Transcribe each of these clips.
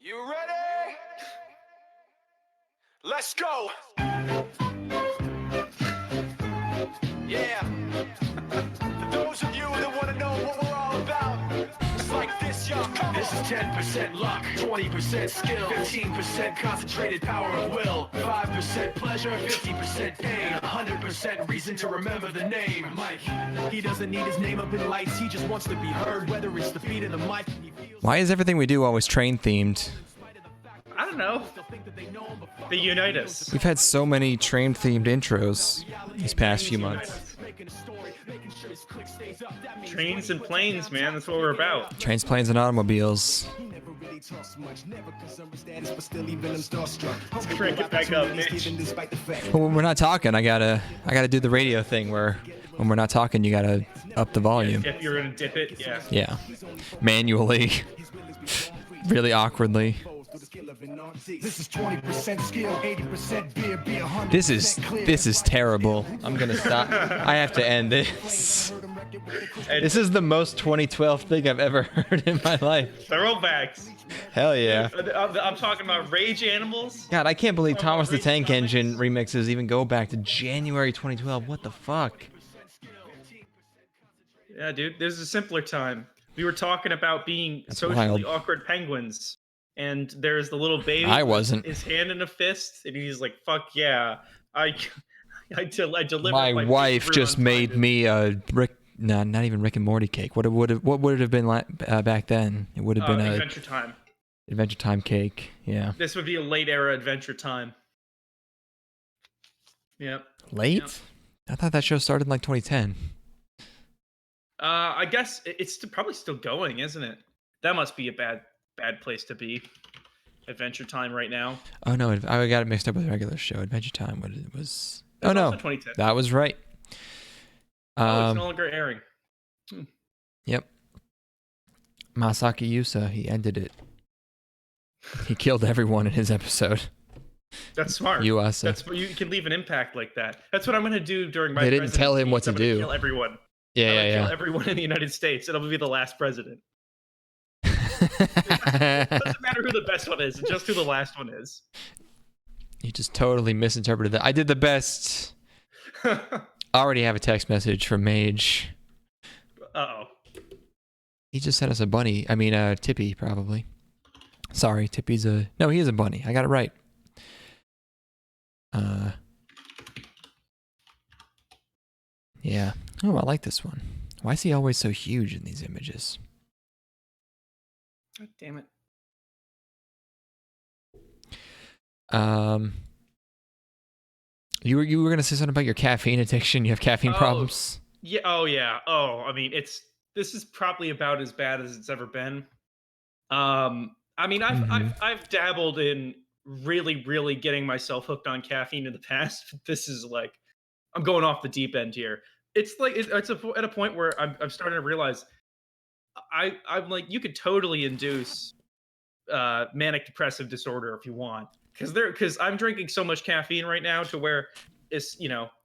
You ready? Let's go. Yeah. For those of you that want to know what we're all about, it's like this, y'all. Come This is on. 10% luck, 20% skill, 15% concentrated power of will, 5% pleasure, 50% pain, 100% reason to remember the name. Mike, he doesn't need his name up in lights, he just wants to be heard, whether it's the beat of the mic. Why is everything we do always train themed? I don't know. They unite us. We've had so many train themed intros these past few months. Trains and planes, man. That's what we're about. Trains, planes, and automobiles. Let's crank it back up, bitch. But when we're not talking, I gotta do the radio thing where when we're not talking, you gotta up the volume. If you're gonna dip it, yeah. Yeah, manually, really awkwardly. This is 20% skill, 80% beer, be 100%. This is terrible. I'm gonna stop. I have to end this. This is the most 2012 thing I've ever heard in my life. Throwbacks. Hell yeah. I'm talking about Rage Animals. God, I can't believe Thomas the Tank Engine remixes even go back to January 2012. What the fuck? Yeah, dude. There's a simpler time. We were talking about being That's socially wild. awkward penguins. And there's the little baby. I wasn't. His hand in a fist, and he's like, "Fuck yeah, I delivered." My wife breakthrough just made unfinded." me a not even Rick and Morty cake. What would it have been like back then? It would have been a Adventure Time. Adventure Time cake. Yeah. This would be a late era Adventure Time. Yep. Late? Yep. I thought that show started in like 2010. I guess it's probably still going, isn't it? That must be a bad place to be. Adventure Time right now. Oh no, I got it mixed up with a regular show. Adventure Time. What it was? It's Oh no, also 2010. that was right. It's no longer airing. Yep. Masaki Yusa, he ended it. He killed everyone in his episode. That's smart. Yuasa. That's you can leave an impact like that. That's what I'm gonna do during my. They didn't tell him presidency. what to I'm gonna do. Kill everyone. Yeah. Kill everyone in the United States. It'll be the last president. Doesn't matter who the best one is, just who the last one is. You just totally misinterpreted that. I did the best. I already have a text message from Mage. Uh-oh. He just sent us a bunny. I mean, Tippy, probably. Sorry, Tippy's no, he is a bunny. I got it right. Yeah. Oh, I like this one. Why is he always so huge in these images? God damn it. You were gonna say something about your caffeine addiction. You have caffeine Oh. problems. Yeah. Oh yeah. Oh, I mean, this is probably about as bad as it's ever been. I mean, I've dabbled in really getting myself hooked on caffeine in the past. This is like, I'm going off the deep end here. It's like it's at a point where I'm starting to realize I'm like, you could totally induce manic depressive disorder if you want, because I'm drinking so much caffeine right now to where it's,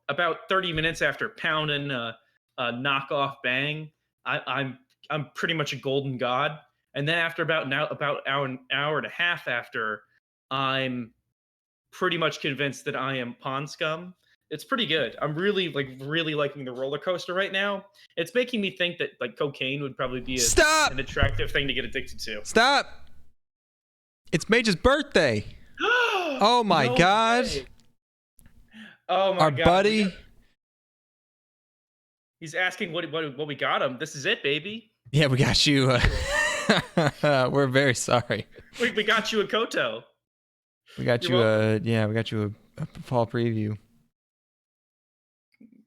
about 30 minutes after pounding a knockoff Bang, I'm pretty much a golden god. And then after about an hour and a half after, I'm pretty much convinced that I am pond scum. It's pretty good. I'm really liking the roller coaster right now. It's making me think that like cocaine would probably be Stop! an attractive thing to get addicted to. Stop! It's Mage's birthday. Oh my No god. way. Oh my Our god. buddy. He's asking what we got him. This is it, baby. Yeah, we got you. We're very sorry. We got you a Koto. We got You're you we got you a fall preview.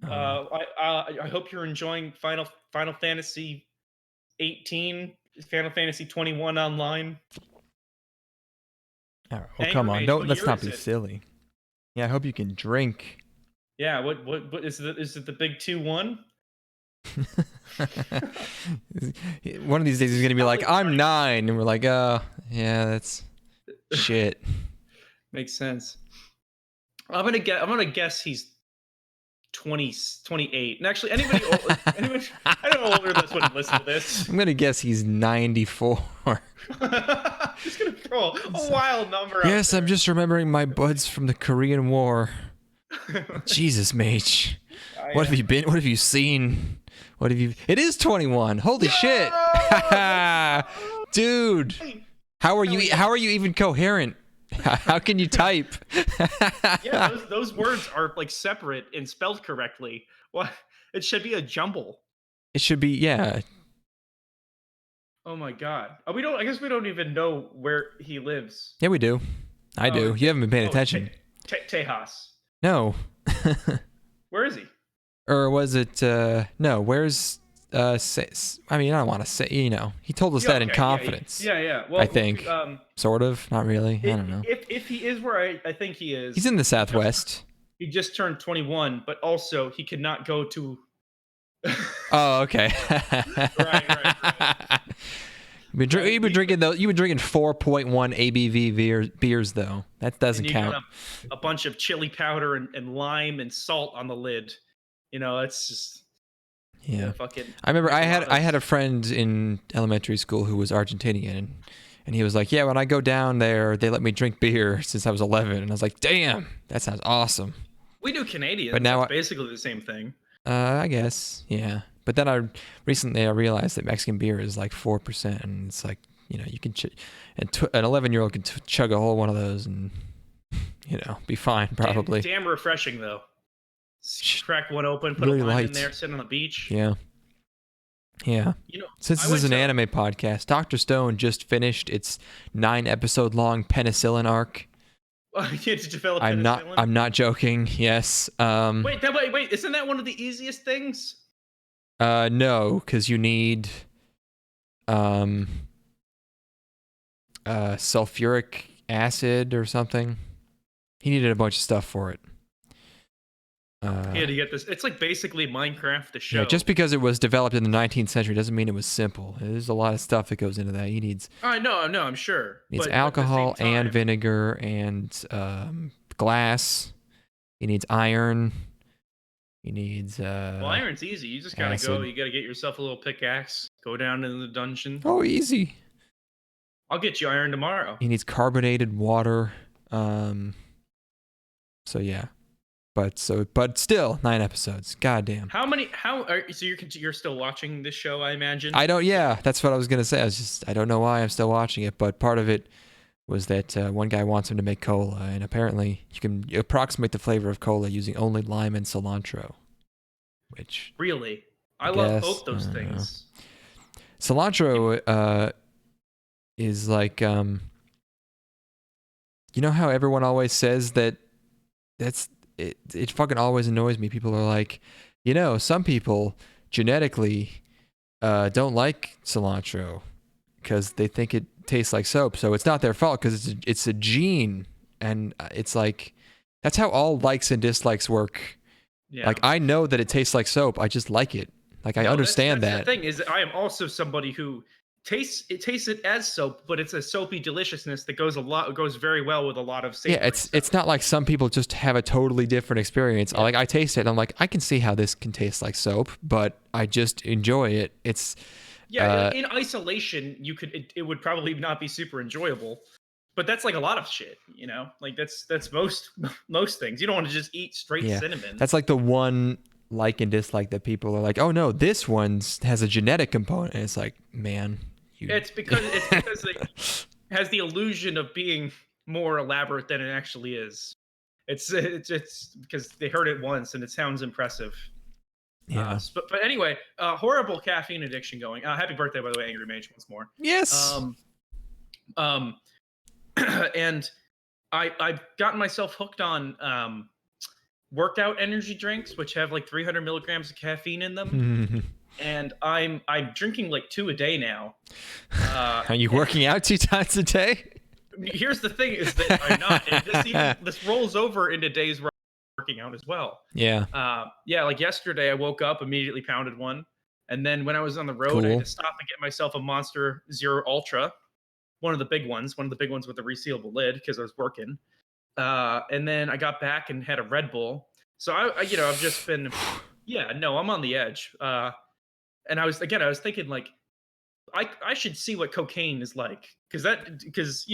I hope you're enjoying Final Fantasy 18, Final Fantasy 21 online. All right, well, Angry come on. Mage, Don't what let's year not is be it? silly. Yeah, I hope you can drink. Yeah, what is it the big 2-1? One of these days he's gonna be like, I'm 9, and we're like, yeah, that's shit. Makes sense. I'm gonna guess he's 28. And actually, anybody I don't know older than this would listen to this. I'm gonna guess he's 94. Just gonna throw a wild number. Yes, I'm just remembering my buds from the Korean War. Jesus, Mage. What have you been? What have you seen? What have you? It is 21. Holy shit, dude! How are you? How are you even coherent? How can you type? Yeah, those words are like separate and spelled correctly. What? It should be a jumble. It should be, yeah. Oh my god. We don't. I guess we don't even know where he lives. Yeah, we do. I do. You haven't been paying attention. Tejas. No. Where is he? Or was it? No. Where's? I mean, I don't want to say. You know, he told us that in confidence. Yeah. Well, I think. Sort of. Not really. I don't know. If he is where I think he is. He's in the Southwest. He just turned 21, but also he could not go to. Oh, okay. Right. You've been drinking though. You've been drinking 4.1 ABV beers though. That doesn't and you count. got a bunch of chili powder and lime and salt on the lid. You know, it's just. Yeah. Fucking. I remember I had a friend in elementary school who was Argentinian, and he was like, "Yeah, when I go down there, they let me drink beer since I was 11." And I was like, "Damn, that sounds awesome." We do Canadians. But now that's basically the same thing. I guess, yeah. But then I realized that Mexican beer is like 4%, and it's like, you know, you can an 11-year-old can chug a whole one of those and, you know, be fine probably. Damn refreshing though. Crack one open, put really a lime light. in there, sit on the beach. Yeah. Yeah. You know, since this is an anime podcast, Dr. Stone just finished its 9-episode long penicillin arc. You had to develop I'm not joking. Yes. Wait, isn't that one of the easiest things? No, because you need sulfuric acid or something. He needed a bunch of stuff for it. He had to get this. It's like basically Minecraft the show. Yeah, just because it was developed in the 19th century doesn't mean it was simple. There's a lot of stuff that goes into that. He needs. I know, I'm sure. Needs alcohol and vinegar and glass. He needs iron. He needs. Well, iron's easy. You just gotta acid. go. You gotta get yourself a little pickaxe. Go down into the dungeon. Oh, easy. I'll get you iron tomorrow. He needs carbonated water. So yeah. But still 9 episodes. Goddamn. So you're still watching this show, I imagine? Yeah, that's what I was gonna say. I don't know why I'm still watching it, but part of it was that one guy wants him to make cola, and apparently you can approximate the flavor of cola using only lime and cilantro. Which really, I love both those things. Cilantro is like you know how everyone always says that's. It fucking always annoys me. People are like, you know, some people genetically don't like cilantro because they think it tastes like soap. So it's not their fault because it's a gene, and it's like that's how all likes and dislikes work. Yeah. Like I know that it tastes like soap. I just like it. Like I understand that's that. The thing is, I am also somebody who tastes it as soap, but it's a soapy deliciousness that goes very well with a lot of savory stuff. It's not like some people just have a totally different experience. Yeah. Like I taste it and I'm like, I can see how this can taste like soap, but I just enjoy it. It's in isolation it would probably not be super enjoyable, but that's like a lot of shit, you know, like that's most things. You don't want to just eat straight cinnamon. That's like the one like and dislike that people are like, oh no, this one has a genetic component. And it's like, man, it's because it has the illusion of being more elaborate than it actually is. It's because they heard it once and it sounds impressive. Yeah. But anyway, horrible caffeine addiction going. Happy birthday, by the way, Angry Mage, once more. Yes. And I've gotten myself hooked on workout energy drinks, which have like 300 milligrams of caffeine in them. And I'm drinking like 2 a day now. Are you working out 2 times a day? Here's the thing: is that I'm not. This rolls over into days where I'm working out as well. Yeah. Like yesterday, I woke up, immediately pounded one, and then when I was on the road, I had to stop and get myself a Monster Zero Ultra, one of the big ones with the resealable lid because I was working. And then I got back and had a Red Bull. So I've just been, I'm on the edge. And I was thinking like, I should see what cocaine is like, because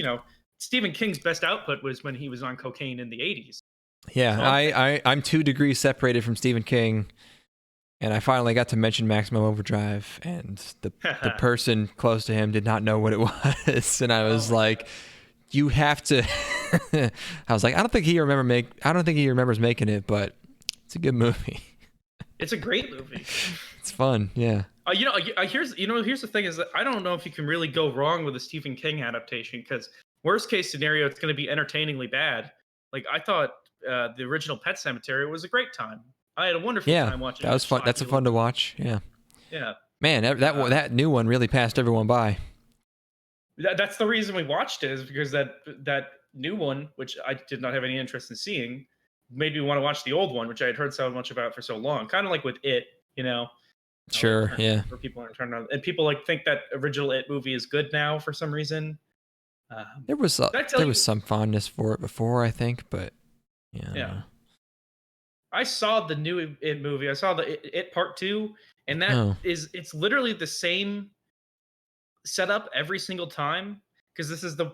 Stephen King's best output was when he was on cocaine in the 80s. Yeah, So I'm 2 degrees separated from Stephen King, and I finally got to mention Maximum Overdrive, and the person close to him did not know what it was, and I was like, "You have to." I was like, I don't think he remembers making it, but it's a good movie. It's a great movie. It's fun, yeah. Here's the thing is that I don't know if you can really go wrong with a Stephen King adaptation, because worst case scenario, it's going to be entertainingly bad. Like, I thought the original Pet Sematary was a great time. I had a wonderful time watching. That was fun. That's a fun to watch. Yeah. Yeah. Man, that new one really passed everyone by. That's the reason we watched it, is because that new one, which I did not have any interest in seeing, made me want to watch the old one, which I had heard so much about for so long. Kind of like with It, Sure, yeah. Where people aren't turning on, and people like think that original It movie is good now for some reason. There was some fondness for it before, I think, but yeah. I saw the new It movie. I saw the It Part 2, and it's literally the same setup every single time. Because this is the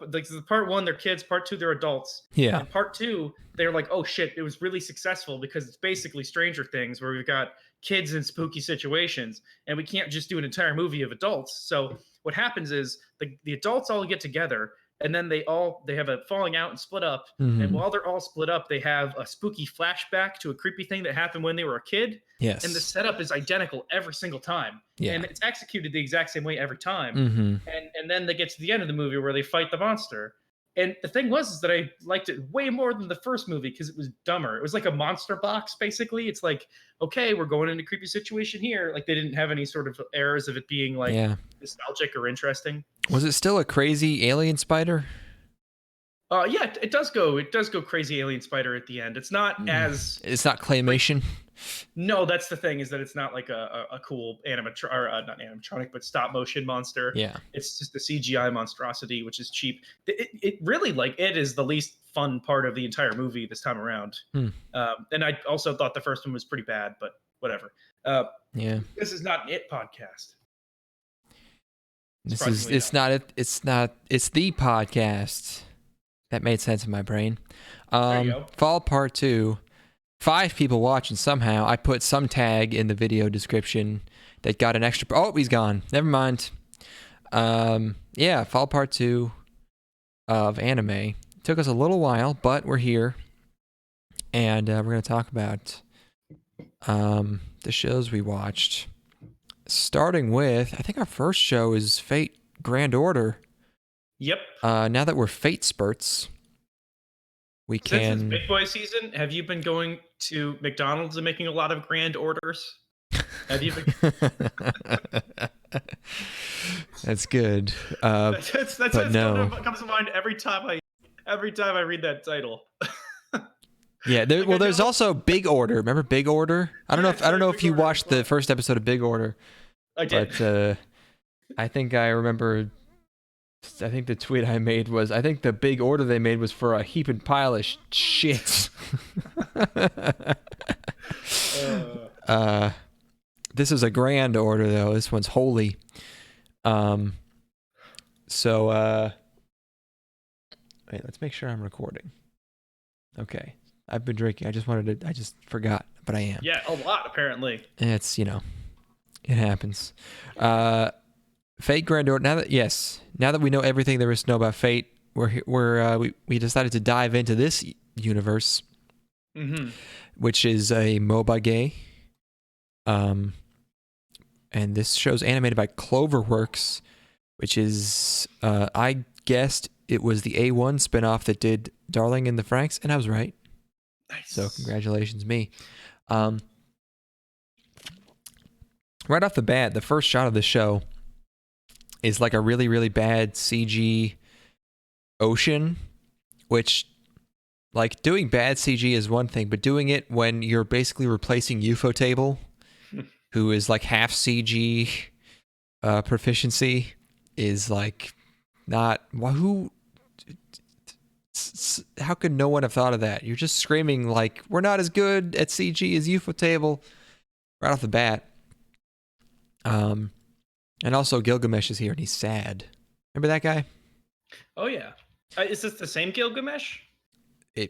part 1, they're kids. Part 2, they're adults. Yeah. And part 2, they're like, oh shit, it was really successful because it's basically Stranger Things, where we've got kids in spooky situations, and we can't just do an entire movie of adults. So what happens is the adults all get together, and then they have a falling out and split up. Mm-hmm. And while they're all split up, they have a spooky flashback to a creepy thing that happened when they were a kid. Yes. And the setup is identical every single time. Yeah. And it's executed the exact same way every time. Mm-hmm. And then they get to the end of the movie where they fight the monster. And the thing is that I liked it way more than the first movie because it was dumber. It was like a monster box, basically. It's like, okay, we're going into a creepy situation here. Like, they didn't have any sort of errors of it being like nostalgic or interesting. Was it still a crazy alien spider? Yeah, it does go crazy alien spider at the end. It's not as... It's not claymation? No, that's the thing, is that it's not like a cool not animatronic, but stop motion monster. Yeah. It's just the CGI monstrosity, which is cheap. It really, like, it is the least fun part of the entire movie this time around. And I also thought the first one was pretty bad, but whatever. This is not an It podcast. It's the podcast. That made sense in my brain. There you go. Fall Part 2. 5 people watching somehow. I put some tag in the video description that got an extra... Oh, he's gone. Never mind. Fall Part 2 of anime. It took us a little while, but we're here. And we're going to talk about the shows we watched. Starting with, I think our first show is Fate Grand Order. Yep. Now that we're Fate spurts, Since it's Big Boy season, have you been going to McDonald's and making a lot of grand orders? Have you been... That's good. That's no. what comes to mind every time I read that title. Yeah, there's also Big Order. Remember Big Order? I don't know if you watched the first episode of Big Order. I did. But I think I remember. I think the tweet I made was, I think the big order they made was for a heaping pile of shit. This is a grand order, though. This one's holy. Wait, let's make sure I'm recording. Okay. I've been drinking. I just forgot, but I am. Yeah, a lot, apparently. It's, it happens. Fate Grand Order. Now that we know everything there is to know about Fate, we decided to dive into this universe, which is a MOBA game. And this show's animated by Cloverworks, which is I guessed it was the A1 spinoff that did Darling in the Franxx, and I was right. Nice. So congratulations, me. Right off the bat, the first shot of the show is like a really, really bad CG ocean, which, like, doing bad CG is one thing, but doing it when you're basically replacing Ufotable, who is like half CG proficiency, is like not... How could no one have thought of that? You're just screaming like, we're not as good at CG as Ufotable right off the bat. And also Gilgamesh is here and he's sad. Remember that guy? Oh yeah. Is this the same Gilgamesh?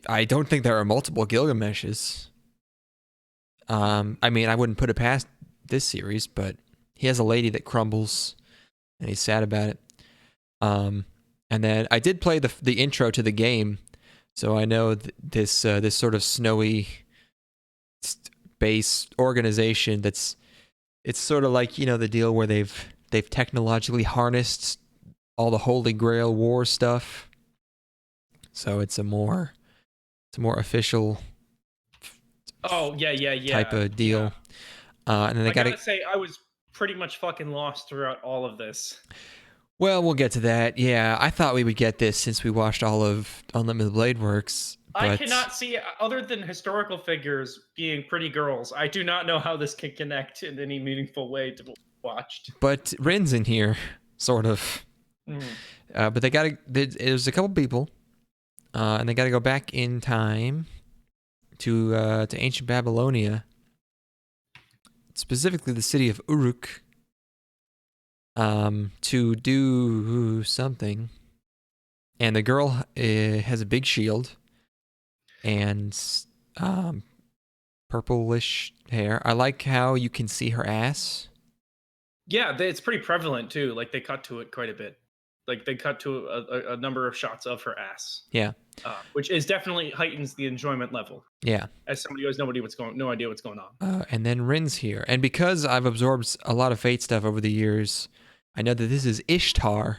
I don't think there are multiple Gilgameshes. I mean, I wouldn't put it past this series, but he has a lady that crumbles, and he's sad about it. And then I did play the intro to the game, so I know this sort of snowy base organization it's sort of like, you know, the deal where they've technologically harnessed all the Holy Grail war stuff. So it's a more official Oh yeah. type of deal. And then they I got gotta say, I was pretty much fucking lost throughout all of this. Well, we'll get to that. Yeah, I thought we would get this since we watched all of Unlimited Blade Works. But I cannot see, other than historical figures being pretty girls, I do not know how this can connect in any meaningful way to what we watched. But Rin's in here, sort of. But they got to. There's a couple people, and they got to go back in time to ancient Babylonia, specifically the city of Uruk, to do something. And the girl has a big shield and purplish hair. I like how you can see her ass. Yeah, it's pretty prevalent too. Like they cut to it quite a bit. Like they cut to a number of shots of her ass. Yeah. Which is definitely heightens the enjoyment level. Yeah. As somebody who has no idea what's going on. And then Rin's here. And because I've absorbed a lot of Fate stuff over the years, I know that this is Ishtar,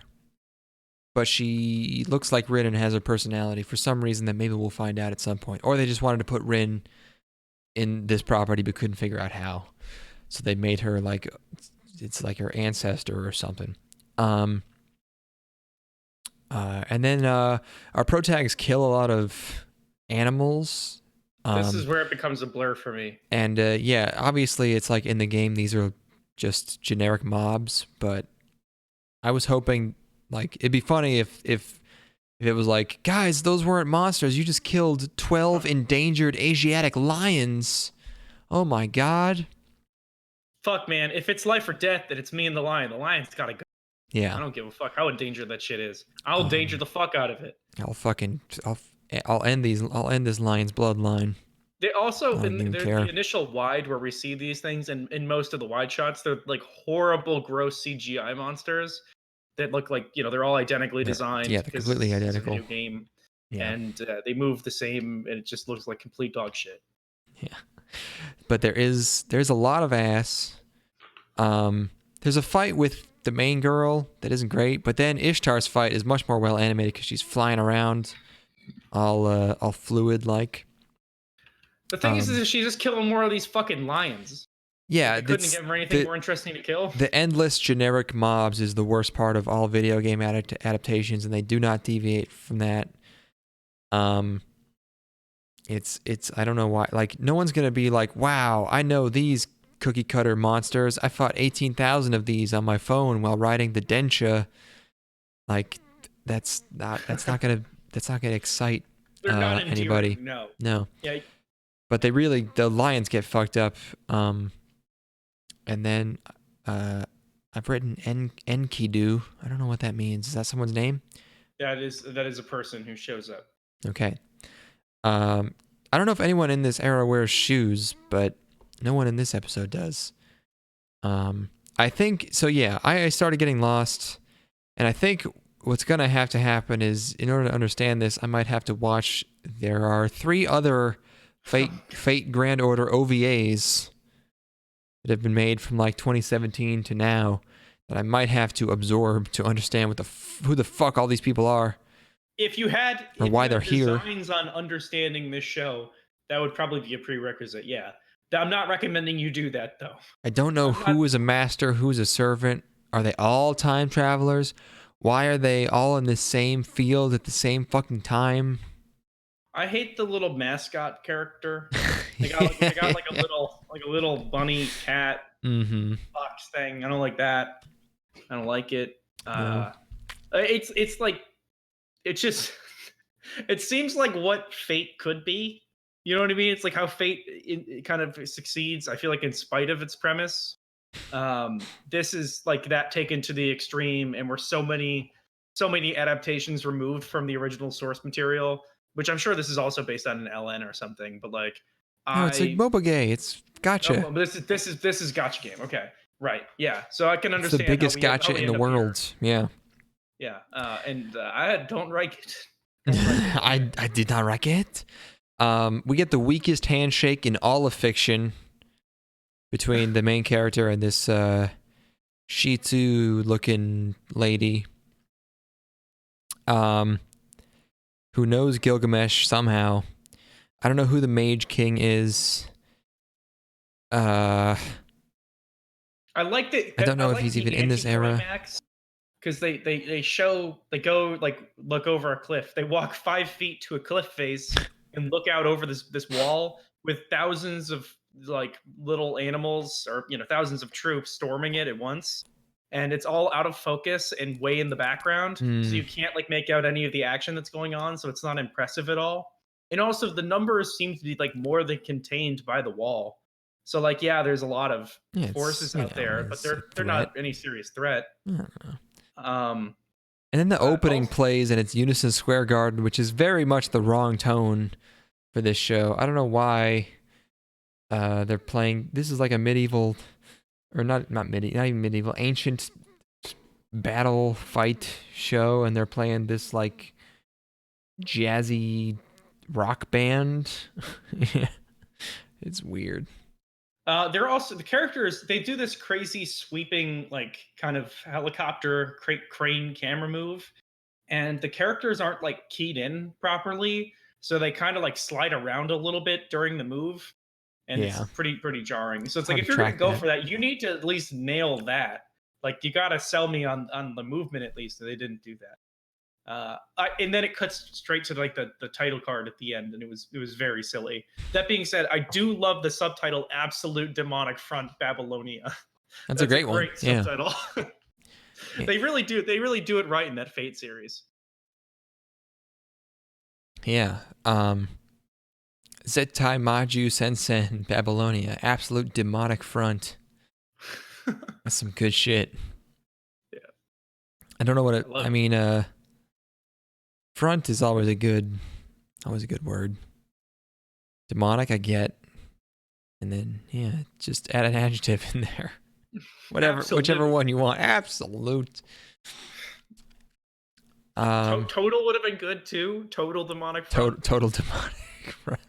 but she looks like Rin and has her personality for some reason that maybe we'll find out at some point. Or they just wanted to put Rin in this property but couldn't figure out how. So they made her like, it's like her ancestor or something. And then our protags kill a lot of animals. This is where it becomes a blur for me. And yeah, obviously it's like in the game these are just generic mobs, but I was hoping like it'd be funny if it was like, guys, those weren't monsters. You just killed 12 endangered Asiatic lions. Oh my god. Fuck, man. If it's life or death, then it's me and the lion. The lion's gotta go. Yeah. I don't give a fuck how endangered that shit is. I'll danger the fuck out of it. I'll end this lion's bloodline. They also I don't in even care. the initial wide where we see these things, and in most of the wide shots, they're like horrible, gross CGI monsters that look like, you know, they're all identically designed. Yeah, they're because completely this is a identical. video game, Yeah. and they move the same, and it just looks like complete dog shit. Yeah. But there's a lot of ass. There's a fight with the main girl that isn't great, but then Ishtar's fight is much more well animated because she's flying around all fluid like. The thing is she's just killing more of these fucking lions. Yeah, They couldn't give her anything more interesting to kill. The endless generic mobs is the worst part of all video game adaptations, and they do not deviate from that. It's I don't know why. Like, no one's gonna be like, wow, I know these cookie cutter monsters. I fought 18,000 of these on my phone while riding the Densha. Like, that's not gonna excite They're not anybody. endearing, No. Yeah. But the lions get fucked up. And then I've written Enkidu. I don't know what that means. Is that someone's name? That is a person who shows up. Okay. I don't know if anyone in this era wears shoes, but no one in this episode does. I think so. Yeah, I started getting lost, and I think what's gonna have to happen is, in order to understand this, I might have to watch. There are 3 other Fate Grand Order OVAs that have been made from like 2017 to now that I might have to absorb to understand who the fuck all these people are. If you had why they're here. Designs on understanding this show, that would probably be a prerequisite. Yeah, I'm not recommending you do that though. I don't know who is a master, who is a servant. Are they all time travelers? Why are they all in the same field at the same fucking time? I hate the little mascot character. They got like a little bunny cat fox thing. I don't like that. I don't like it. No. It's like, it's just, it seems like what Fate could be. You know what I mean? It's like how Fate it kind of succeeds, I feel like, in spite of its premise. This is like that taken to the extreme, and we're so many adaptations removed from the original source material, which I'm sure this is also based on an LN or something. But like, No, it's like mobile gay. It's gotcha. Oh, but this is gotcha game. Okay, right, yeah. So I can It's understand the biggest how gotcha we in the end up here. world. Yeah. Yeah, and I don't like it. I did not like it. We get the weakest handshake in all of fiction between the main character and this Shih Tzu looking lady. Who knows Gilgamesh somehow. I don't know who the Mage King is. I like that. I don't know if he's even in this era. Because they go like look over a cliff. They walk 5 feet to a cliff face and look out over this wall with thousands of like little animals, or thousands of troops storming it at once, and it's all out of focus and way in the background, so you can't like make out any of the action that's going on. So it's not impressive at all. And also the numbers seem to be like more than contained by the wall. So like, yeah, there's a lot of forces out there, but they're not any serious threat. I don't know. And then the opening plays and it's Unison Square Garden, which is very much the wrong tone for this show. I don't know why they're playing. This is like a medieval, or not even medieval, ancient battle fight show, and they're playing this like jazzy rock band. It's weird. They're also the characters. They do this crazy sweeping, like kind of helicopter crane camera move, and the characters aren't like keyed in properly, so they kind of like slide around a little bit during the move, and it's pretty jarring. So it's like, if you're gonna go for that, you need to at least nail that. Like, you gotta sell me on the movement at least. So they didn't do that. And then it cuts straight to like the title card at the end, and it was very silly. That being said, I do love the subtitle "Absolute Demonic Front Babylonia." That's a great one. Great subtitle. They really do it right in that Fate series. Yeah. Zettai Maju Sensen Babylonia, Absolute Demonic Front. That's some good shit. Yeah. I don't know what I mean. Front is always a good word. Demonic, I get, and then just add an adjective in there. Whichever one you want. Absolute. Total would have been good too. Total demonic. Total demonic. Right.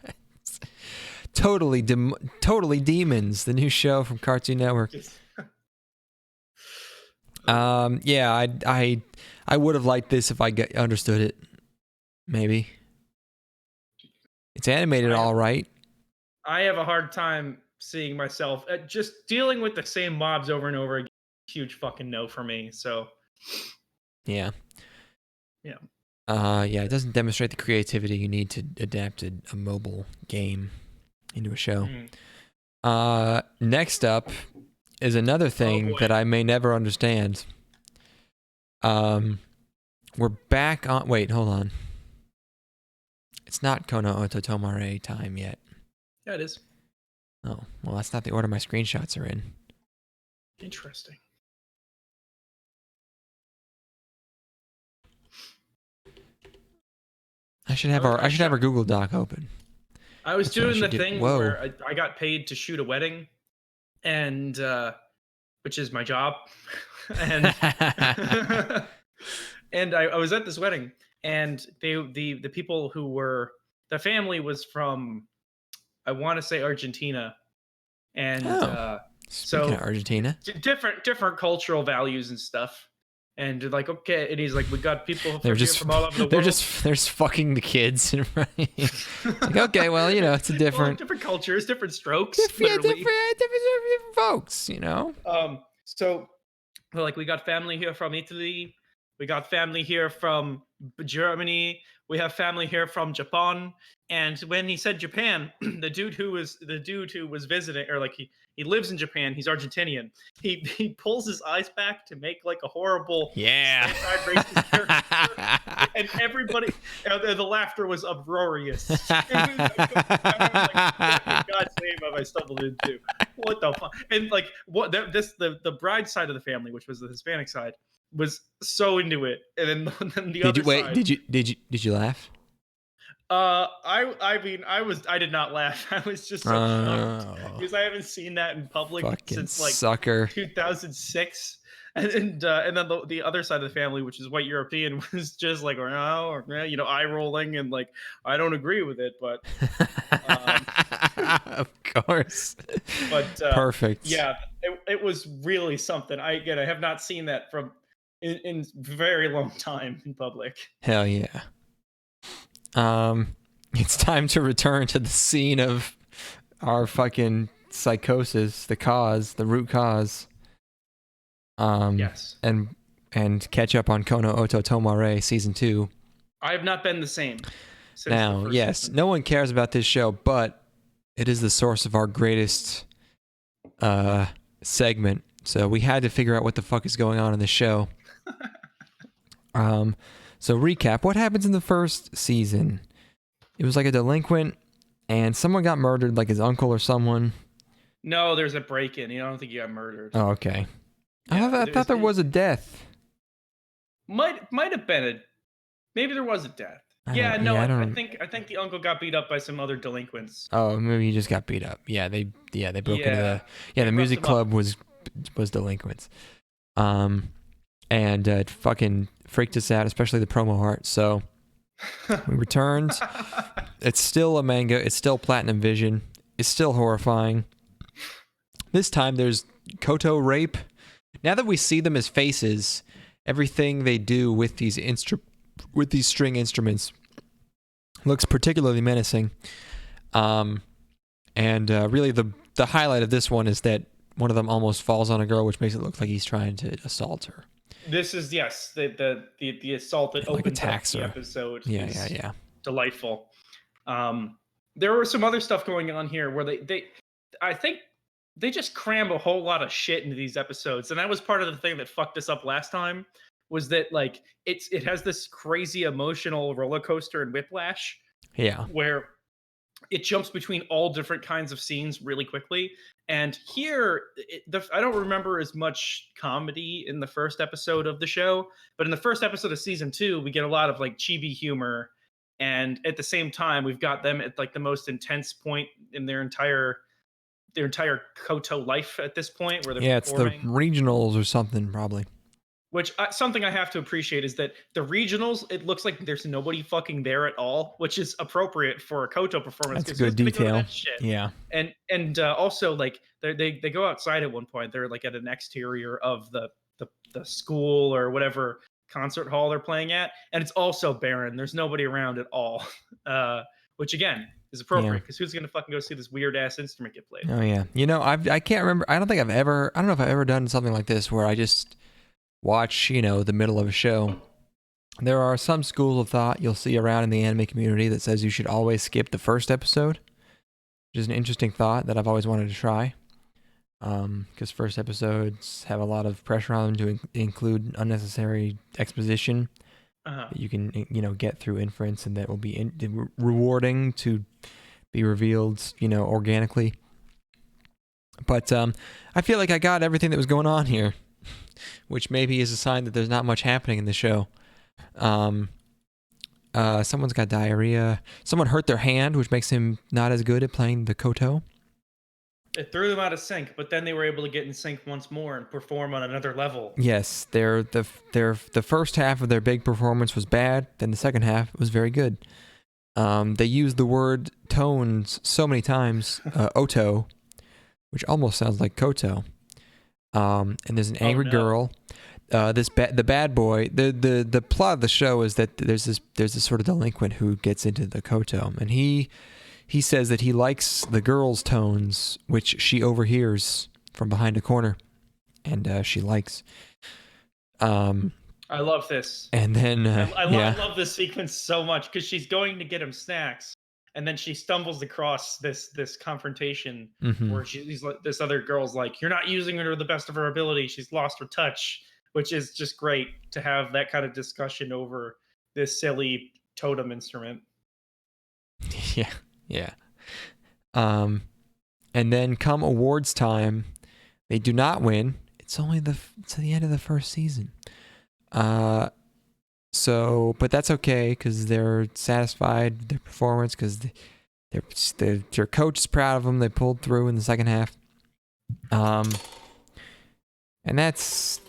Totally Demons, the new show from Cartoon Network. Yeah, I would have liked this if I understood it. Maybe. It's animated all right. I have a hard time seeing myself just dealing with the same mobs over and over again. Huge fucking no for me. So. Yeah. It doesn't demonstrate the creativity you need to adapt a mobile game into a show. Next up is another thing that I may never understand. We're back on. Wait, hold on. It's not Kono Ototomare time yet. Yeah, it is. Oh, well, that's not the order my screenshots are in. Interesting. I should have our Google Doc open. I was doing the thing where I got paid to shoot a wedding, and which is my job, and and I was at this wedding, and the people who were, the family was from, I want to say, Argentina, and speaking of Argentina, different cultural values and stuff. And they're like, okay, and he's like, we got people from all over the world. They're just fucking the kids. Like, okay, well, it's a different cultures, different strokes, different folks, So, like, we got family here from Italy, We got family here from Germany. We have family here from Japan. And when he said Japan, the dude who was visiting, or like he lives in Japan. He's Argentinian. He pulls his eyes back to make like a horrible anti-racist character, and everybody, the laughter was uproarious. It was, I was like, what in God's name have I stumbled into? What the fuck? And like what the bride side of the family, which was the Hispanic side, was so into it, and then the other side. Did you laugh? I mean, I did not laugh. I was just so shocked because I haven't seen that in public since like sucker 2006. And then the other side of the family, which is white European, was just like, eye rolling and like, I don't agree with it, but of course. But perfect. Yeah, it was really something. I have not seen that from in very long time in public. Hell yeah. It's time to return to the scene of our fucking psychosis, the root cause. Yes. And catch up on Kono Oto Tomare season 2. I have not been the same. Now, yes, season. No one cares about this show, but it is the source of our greatest segment. So we had to figure out what the fuck is going on in the show. So recap, what happens in the first season? It was like a delinquent and someone got murdered, like his uncle or someone. No, there's a break-in. I don't think he got murdered. Oh, okay. Yeah, I thought there was a death. Might have been maybe there was a death. I think the uncle got beat up by some other delinquents. Oh, maybe he just got beat up. Yeah, they broke into the music club was delinquents. And it fucking freaked us out, especially the promo art. So we returned. It's still a manga. It's still Platinum Vision. It's still horrifying. This time there's Koto rape. Now that we see them as faces, everything they do with these string instruments looks particularly menacing. And really the highlight of this one is that one of them almost falls on a girl, which makes it look like he's trying to assault her. This is the assault that opens up the episode. Yeah. Delightful. There were some other stuff going on here where I think they just cram a whole lot of shit into these episodes, and that was part of the thing that fucked us up last time. Was that like it has this crazy emotional roller coaster and whiplash. Yeah. Where it jumps between all different kinds of scenes really quickly. And here, I don't remember as much comedy in the first episode of the show, but in the first episode of season 2, we get a lot of like chibi humor. And at the same time, we've got them at like the most intense point in their entire Koto life at this point, where they're performing. It's the regionals or something probably. Which something I have to appreciate is that the regionals, it looks like there's nobody fucking there at all, which is appropriate for a Koto performance. That's a good detail. Yeah. And also like they go outside at one point. They're like at an exterior of the school or whatever concert hall they're playing at, and it's also barren. There's nobody around at all, which again is appropriate because who's gonna fucking go see this weird ass instrument get played? Oh yeah. I can't remember. I don't know if I've ever done something like this where I just watch, the middle of a show. There are some schools of thought you'll see around in the anime community that says you should always skip the first episode, which is an interesting thought that I've always wanted to try. Because first episodes have a lot of pressure on them to include unnecessary exposition that you can, get through inference, and that will be rewarding to be revealed, organically. But I feel like I got everything that was going on here, which maybe is a sign that there's not much happening in the show. Someone's got diarrhea. Someone hurt their hand, which makes him not as good at playing the koto. It threw them out of sync, but then they were able to get in sync once more and perform on another level. Yes, the first half of their big performance was bad. Then the second half was very good. They used the word tones so many times. Oto, which almost sounds like koto. And there's an angry girl. The bad boy. The plot of the show is that there's this sort of delinquent who gets into the koto, and he says that he likes the girl's tones, which she overhears from behind a corner, and she likes. I I love this. And then I yeah. love this sequence so much because she's going to get him snacks, and then she stumbles across this confrontation Mhm. where this other girl's like, "You're not using her to the best of her ability. She's lost her touch," which is just great to have that kind of discussion over this silly totem instrument. Yeah. Yeah. And then come awards time, they do not win. It's only to the end of the first season. So, but that's okay because they're satisfied with their performance because their coach is proud of them. They pulled through in the second half. And that's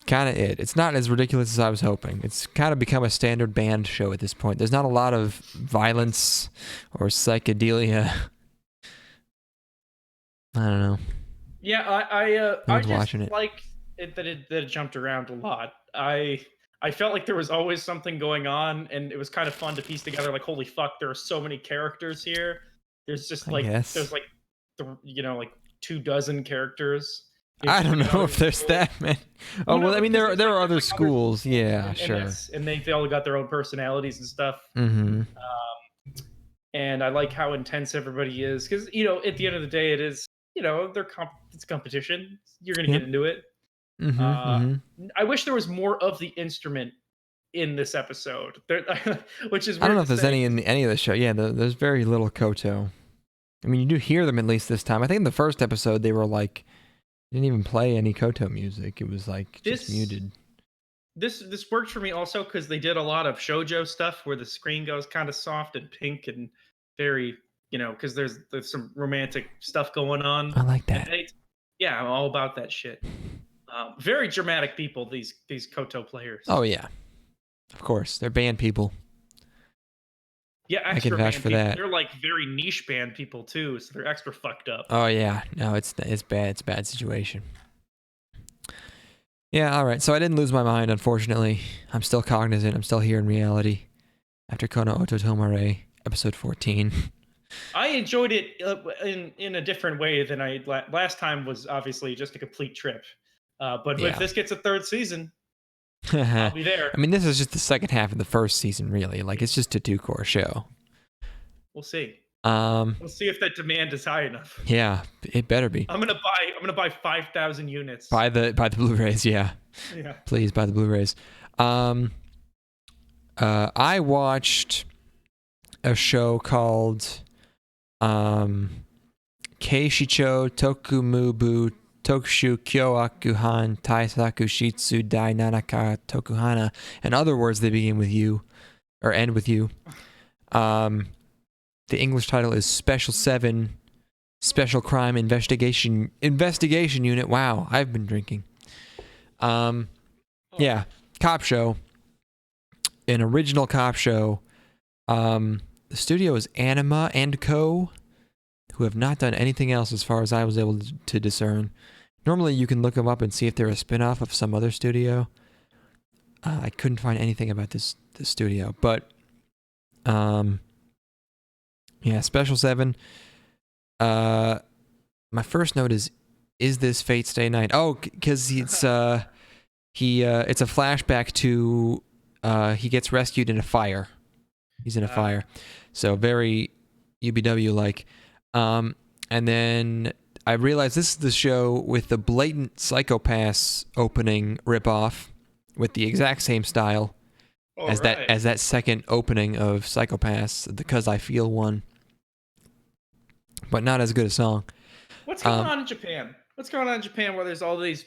kind of it. It's not as ridiculous as I was hoping. It's kind of become a standard band show at this point. There's not a lot of violence or psychedelia. I don't know. Yeah, I I was just watching it. like that it jumped around a lot. I felt like there was always something going on, and it was kind of fun to piece together. Like, holy fuck, there are so many characters here. There's just I like guess. there's like like 24 characters. I don't know if there's School. that many. Oh Well, no, well, I mean because there are other there's, like, other schools. Yeah, and sure. and they all got their own personalities and stuff. Mm-hmm. And I like how intense everybody is because at the end of the day, it is it's competition. You're gonna Yep. get into it. Mm-hmm. Mm-hmm. I wish there was more of the instrument in this episode, which is weird I don't know to if there's say. any in any of the show. Yeah, there's very little Koto. I mean, you do hear them at least this time. I think in the first episode they were like didn't even play any Koto music. It was like just muted. This worked for me also because they did a lot of shoujo stuff where the screen goes kind of soft and pink and very because there's some romantic stuff going on. I like that. Yeah, I'm all about that shit. Very dramatic people, these Koto players. Oh yeah, of course they're band people. Yeah, I extra can vouch band for people. that. They're like very niche band people too, so they're extra fucked up. Oh yeah, no, it's bad. It's a bad situation. Yeah, all right. So I didn't lose my mind, unfortunately. I'm still cognizant. I'm still here in reality. After Kono Ototomare, episode 14. I enjoyed it in a different way than I last time. Was obviously just a complete trip. But Yeah. if this gets a third season, I'll be there. I mean, this is just the second half of the first season, really. Like, it's just a 2-core show. We'll see. We'll see if that demand is high enough. Yeah, it better be. I'm gonna buy 5,000 units. Buy the Blu-rays, yeah. Yeah. Please buy the Blu-rays. I watched a show called Keishicho Tokumubu Tokushu Kyoakuhan Taisaku Shitsu Dai Nanaka Tokuhana. In other words, they begin with you or end with you. The English title is Special 7 Special Crime Investigation Unit. Wow, I've been drinking. Yeah, cop show. An original cop show. The studio is Anima & Co., who have not done anything else as far as I was able to discern. Normally you can look them up and see if they're a spin-off of some other studio. I couldn't find anything about this studio, but yeah, Special 7. My first note is this Fate Stay Night? Oh, because it's it's a flashback to he gets rescued in a fire. He's in a fire, so very UBW like. And then I realized this is the show with the blatant Psycho-Pass opening ripoff with the exact same style as that second opening of Psycho-Pass, the 'Cause I Feel one, but not as good a song. What's going on in Japan? What's going on in Japan where there's all these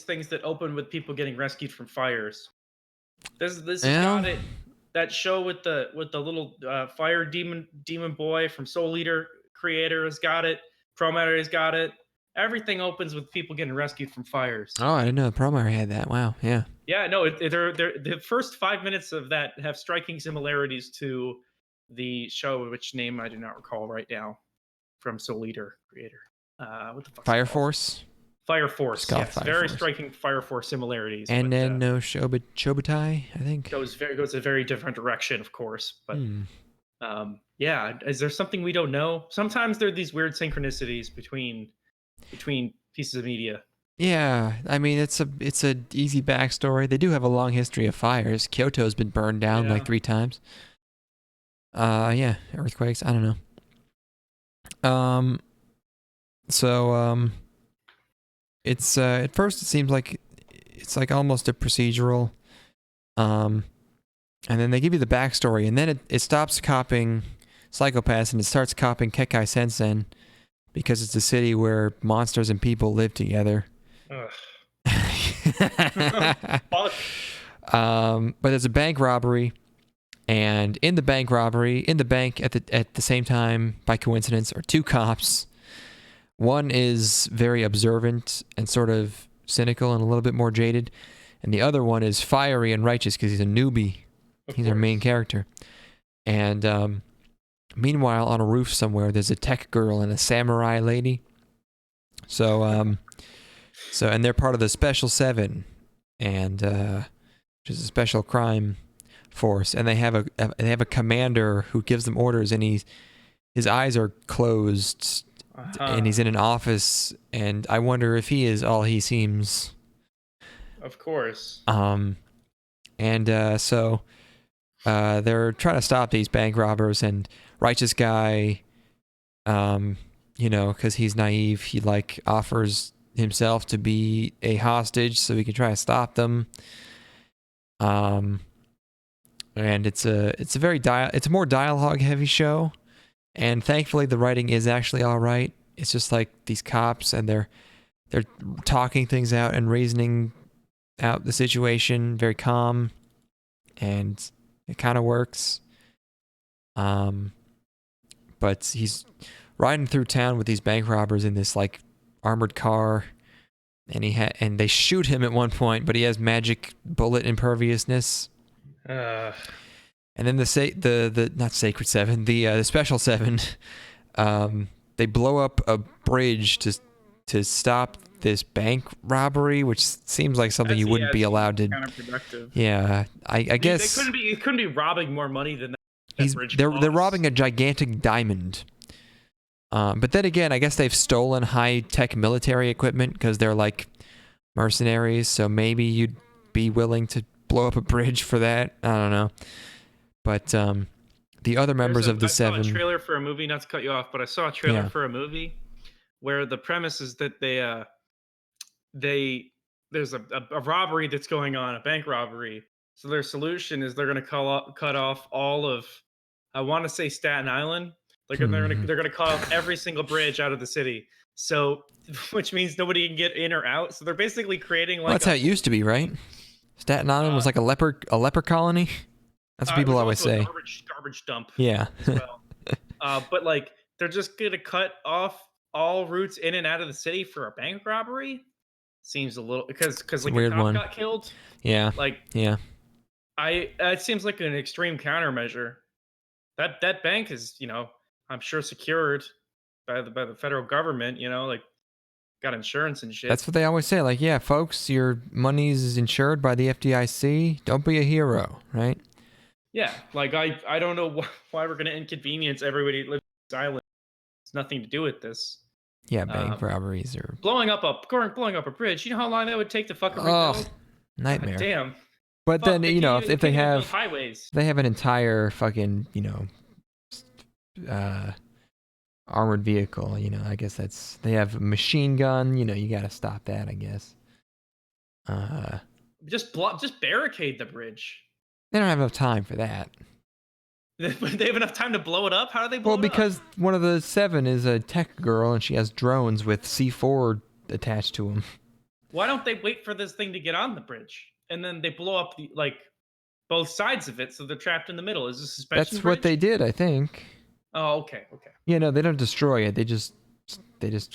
things that open with people getting rescued from fires? This got it. That show with the little fire demon boy from Soul Eater creator has got it. Promatter has got it. Everything opens with people getting rescued from fires. Oh, I didn't know Promatter had that. Wow, yeah. Yeah, no, they're the first 5 minutes of that have striking similarities to the show, which name I do not recall right now, from Soul Eater creator. What the fuck? Fire Force? Fire Force, yes. Fire Very Force. striking Fire Force similarities. And but, then no Shobutai, I think. goes a very different direction, of course. But yeah, is there something we don't know? Sometimes there are these weird synchronicities between pieces of media. Yeah, I mean it's a easy backstory. They do have a long history of fires. Kyoto's been burned down like Yeah. 3 times. Yeah, earthquakes. I don't know. So it's at first it seems like it's like almost a procedural. Um, and then they give you the backstory, and then it stops copying Psychopaths and it starts copying Kekai Sensen because it's a city where monsters and people live together. Ugh. But there's a bank robbery, and in the bank at the same time, by coincidence, are 2 cops. One is very observant and sort of cynical and a little bit more jaded, and the other one is fiery and righteous because he's a newbie. He's our main character. And meanwhile, on a roof somewhere, there's a tech girl and a samurai lady. So and they're part of the Special 7, and which is a special crime force, and they have a commander who gives them orders, and his eyes are closed, and he's in an office, and I wonder if he is all he seems. Of course. So they're trying to stop these bank robbers, and righteous guy, because he's naive, he like offers himself to be a hostage so he can try to stop them. And it's a more dialogue heavy show, and thankfully the writing is actually all right. It's just like these cops, and they're talking things out and reasoning out the situation, very calm, and it kind of works. But he's riding through town with these bank robbers in this like armored car, and and they shoot him at one point, but he has magic bullet imperviousness. And then the not Sacred 7, the Special 7, they blow up a bridge to stop this bank robbery, which seems like something you wouldn't be allowed to. Counterproductive. Yeah, I guess It couldn't be robbing more money than that bridge they're costs. robbing a gigantic diamond. But then again, I guess they've stolen high-tech military equipment because they're like mercenaries, so maybe you'd be willing to blow up a bridge for that. I don't know. But the other members of the 7... I saw a trailer for a movie, not to cut you off, but I saw a trailer for a movie where the premise is that there's a robbery that's going on, a bank robbery. So their solution is they're going to cut off all of, I want to say Staten Island. They're going to cut off every single bridge out of the city. So, which means nobody can get in or out. So they're basically creating like. Well, that's how it used to be, right? Staten Island was like a leper colony. That's what people always say. Garbage dump. Yeah. As well. But like they're just going to cut off all routes in and out of the city for a bank robbery. Seems a little because like Weird a cop one. got killed. Yeah. Like yeah. It seems like an extreme countermeasure. That bank is, I'm sure secured by the federal government, like got insurance and shit. That's what they always say. Like, yeah, folks, your money's insured by the FDIC. Don't be a hero, right? Yeah, like I don't know why we're gonna inconvenience everybody that lives on this island. It's nothing to do with this. Yeah, bank robberies or blowing up a bridge. You know how long that would take to fucking rebuild? Nightmare. God damn. But then if they have highways, they have an entire fucking armored vehicle. I guess they have a machine gun. You got to stop that. I guess. Just barricade the bridge. They don't have enough time for that. They have enough time to blow it up? How do they blow it up? Well, because one of the 7 is a tech girl, and she has drones with C4 attached to them. Why don't they wait for this thing to get on the bridge? And then they blow up both sides of it, so they're trapped in the middle. Is this suspension That's bridge? what they did, I think. Oh, okay. Yeah, no, they don't destroy it. They just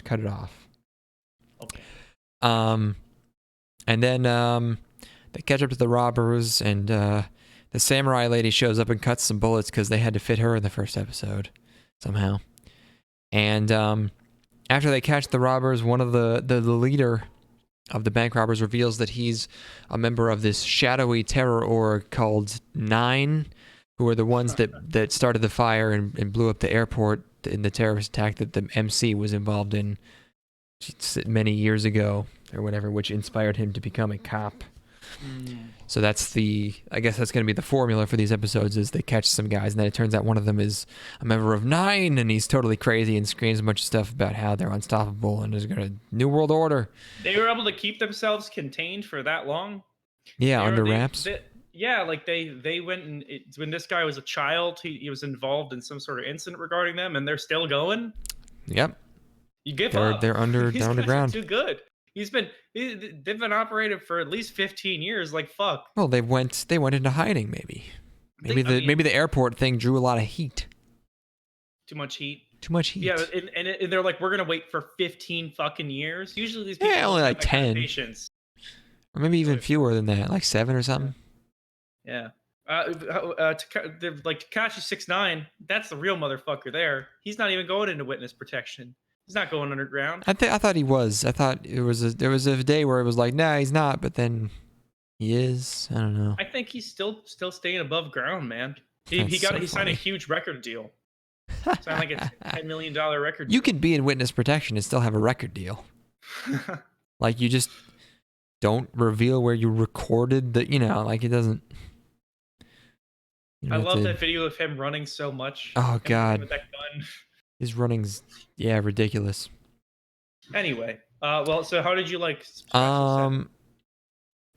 cut it off. Okay. And then they catch up to the robbers, and the samurai lady shows up and cuts some bullets because they had to fit her in the first episode somehow. And after they catch the robbers, one of the leader of the bank robbers reveals that he's a member of this shadowy terror org called Nine, who are the ones that started the fire and blew up the airport in the terrorist attack that the MC was involved in many years ago or whatever, which inspired him to become a cop. So I guess that's going to be the formula for these episodes, is they catch some guys and then it turns out one of them is a member of Nine and he's totally crazy and screams a bunch of stuff about how they're unstoppable and is going to New World Order. They were able to keep themselves contained for that long. Yeah, under wraps. Yeah, like they went and when this guy was a child, he was involved in some sort of incident regarding them, and they're still going. Yep. You give up. They're underground. Too good. They've been operated for at least 15 years. Like fuck. Well, they went into hiding. Maybe the airport thing drew a lot of heat. Too much heat. Too much heat. Yeah, and they're like, we're gonna wait for 15 fucking years. Usually these people only like have that kind of 10. patience. Or maybe even fewer than that, like 7 or something. Yeah. They're like Tekashi 6ix9ine. That's the real motherfucker there. He's not even going into witness protection. He's not going underground. I thought he was. I thought there was a day where it was like, nah, he's not, but then he is. I don't know. I think he's still staying above ground, man. He signed funny. a huge record deal. Signed like a $10 million record deal. You can be in witness protection and still have a record deal. Like, you just don't reveal where you recorded the, like it doesn't. I love that video of him running so much. Oh God, with that gun. His running's ridiculous. Anyway, well, so how did you like? Well,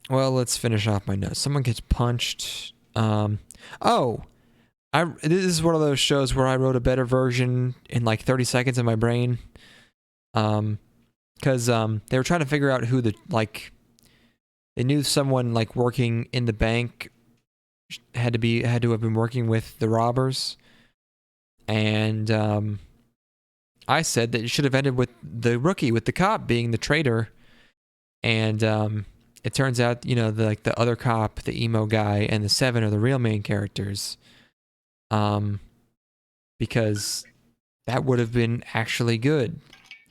let's finish off my notes. Someone gets punched. This is one of those shows where I wrote a better version in like 30 seconds in my brain. Because they were trying to figure out who they knew someone like working in the bank had to have been working with the robbers, and I said that it should have ended with the rookie, with the cop being the traitor, and it turns out the other cop, the emo guy, and the 7 are the real main characters, because that would have been actually good,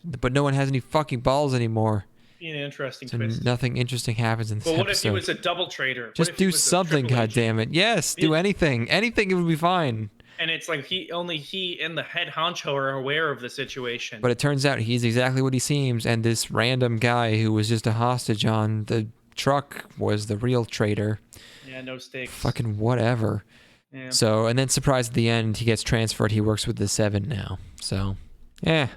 but no one has any fucking balls anymore. An interesting so twist. Nothing interesting happens in this But what episode. if he was a double traitor? Just do something, goddammit. Yes, do anything. Anything, it would be fine. And it's like only he and the head honcho are aware of the situation. But it turns out he's exactly what he seems, and this random guy who was just a hostage on the truck was the real traitor. Yeah, no stakes. Fucking whatever. Yeah. So, and then surprise at the end, he gets transferred. He works with the 7 now. So, I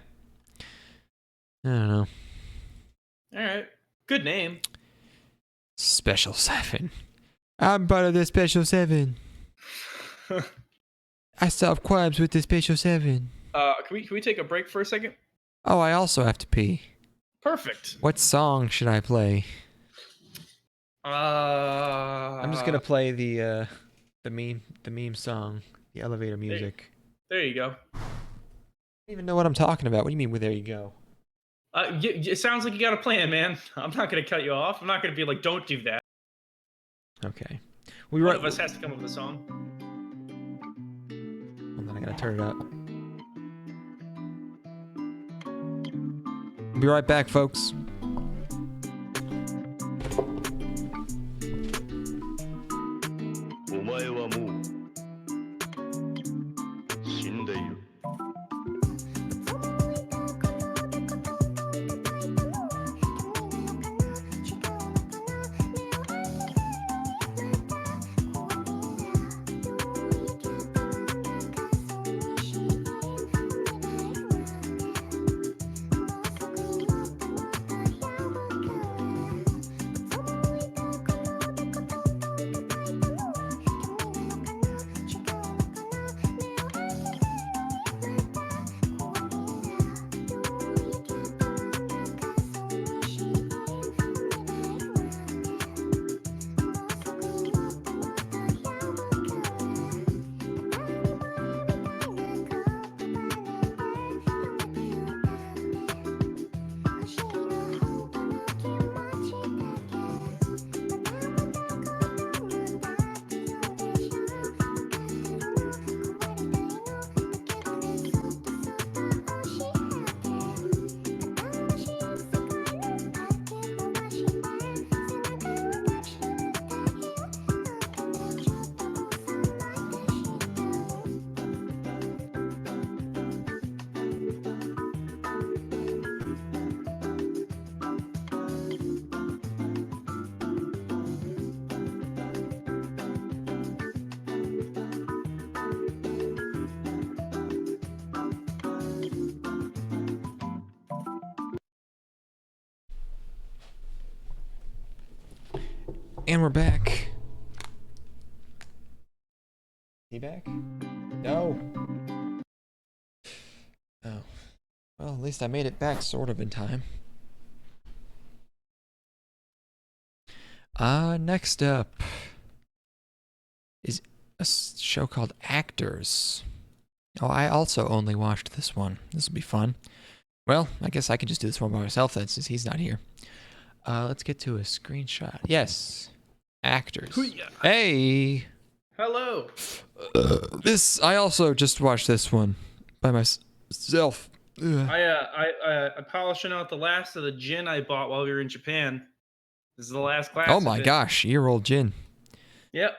don't know. All right. Good name. Special 7. I'm part of the Special 7. I solve crimes with the Special 7. Can we take a break for a second? Oh, I also have to pee. Perfect. What song should I play? I'm just gonna play the meme song, the elevator music. There you go. I don't even know what I'm talking about. What do you mean? Well, there you go. It sounds like you got a plan, man. I'm not gonna cut you off. I'm not gonna be like, don't do that. Okay. One of us has to come up with a song. Hold on, I gotta turn it up. Be right back, folks. And we're back. He back? No. Oh. Well, at least I made it back sort of in time. Next up is a show called Actors. Oh, I also only watched this one. This will be fun. Well, I guess I can just do this one by myself then, since he's not here. Let's get to a screenshot. Yes. Actors. Hoo-yah. Hey! Hello. I also just watched this one by myself. Ugh. I'm polishing out the last of the gin I bought while we were in Japan. This is the last glass. Oh of my it. gosh, year-old gin. Yep.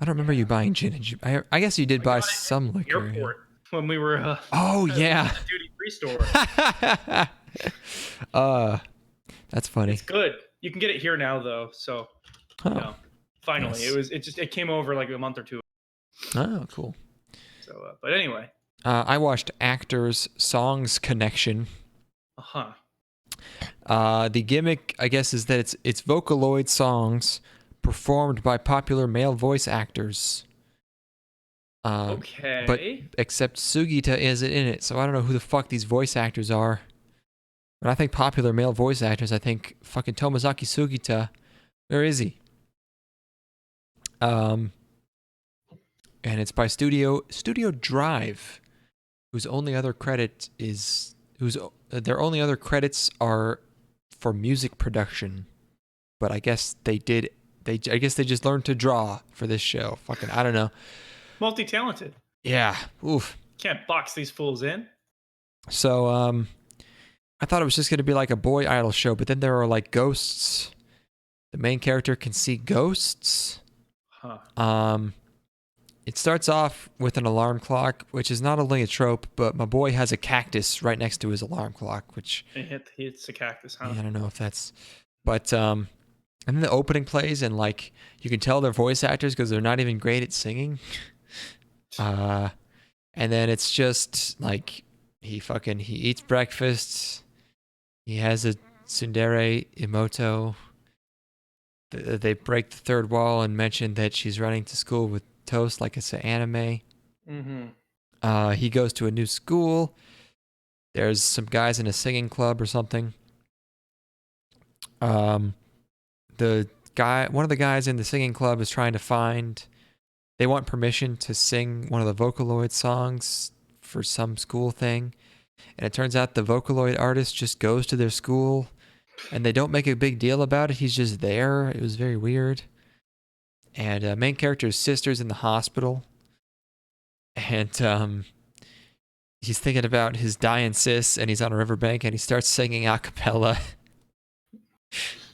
I don't remember you buying gin in Japan. I guess you did buy got it at some liquor. Airport when we were. Oh yeah. at the duty-free store. That's funny. It's good. You can get it here now though. So, Oh, finally, nice. it came over like a month or two. Oh, cool. So, but anyway. I watched Actors Songs Connection. The gimmick, I guess, is that it's Vocaloid songs performed by popular male voice actors. Okay. But except Sugita isn't in it, so I don't know who the fuck these voice actors are. When I think popular male voice actors, I think fucking Tomozaki Sugita. Where is he? And it's by Studio Drive, whose only other credit is their only other credits are for music production. But I guess I guess they just learned to draw for this show. Fucking I don't know. Multi-talented. Yeah. Oof. Can't box these fools in. So I thought it was just going to be like a boy idol show, but then there are like ghosts. The main character can see ghosts. It starts off with an alarm clock, which is not only a trope, but my boy has a cactus right next to his alarm clock, which He hits the cactus, huh? I don't know if that's, but and then the opening plays, and like you can tell they're voice actors because they're not even great at singing. And then it's just like he eats breakfast. He has a tsundere Imoto. They break the third wall and mention that she's running to school with toast like it's an anime. Mm-hmm. He goes to a new school. There's some guys in a singing club or something. One of the guys in the singing club is trying to find. They want permission to sing one of the Vocaloid songs for some school thing, and it turns out the Vocaloid artist just goes to their school, and they don't make a big deal about it. He's just there. It was very weird. And main character's sister's in the hospital, and he's thinking about his dying sis, and he's on a riverbank, and he starts singing a cappella.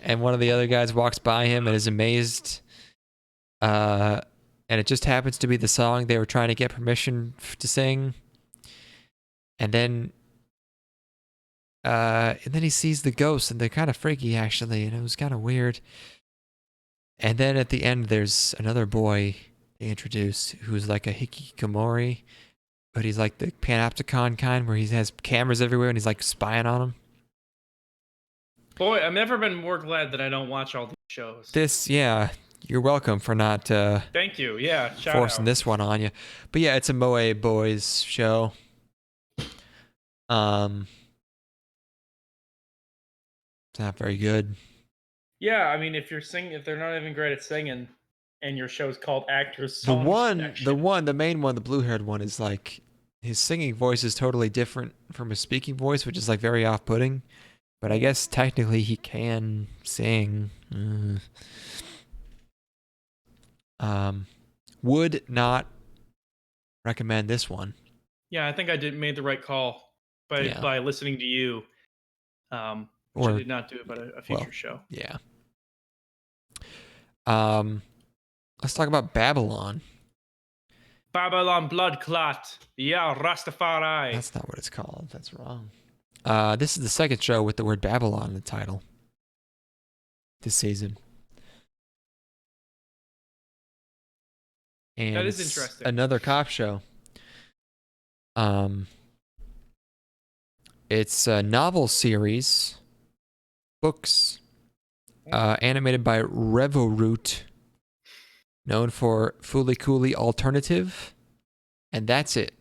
And one of the other guys walks by him and is amazed. And it just happens to be the song they were trying to get permission to sing. And then he sees the ghosts, and they're kind of freaky, actually, and it was kind of weird. And then at the end, there's another boy they introduce who's like a hikikomori, but he's like the panopticon kind where he has cameras everywhere and he's like spying on them. Boy, I've never been more glad that I don't watch all these shows. You're welcome for not Thank you. Yeah, shout forcing out. this one on you. But yeah, it's a Moe Boys show. It's not very good. Yeah, I mean, if they're not even great at singing, and your show's called Actors. The main one, the blue-haired one, is like his singing voice is totally different from his speaking voice, which is like very off-putting. But I guess technically he can sing. Would not recommend this one. Yeah, I think I made the right call by listening to you. Which I did not do about a future show. Yeah. Let's talk about Babylon. Babylon Blood Clot. Yeah, Rastafari. That's not what it's called. That's wrong. This is the second show with the word Babylon in the title this season. And that is it's interesting. Another cop show. It's a novel series, books, animated by Revoroot, known for Fooly Cooly Alternative, and that's it.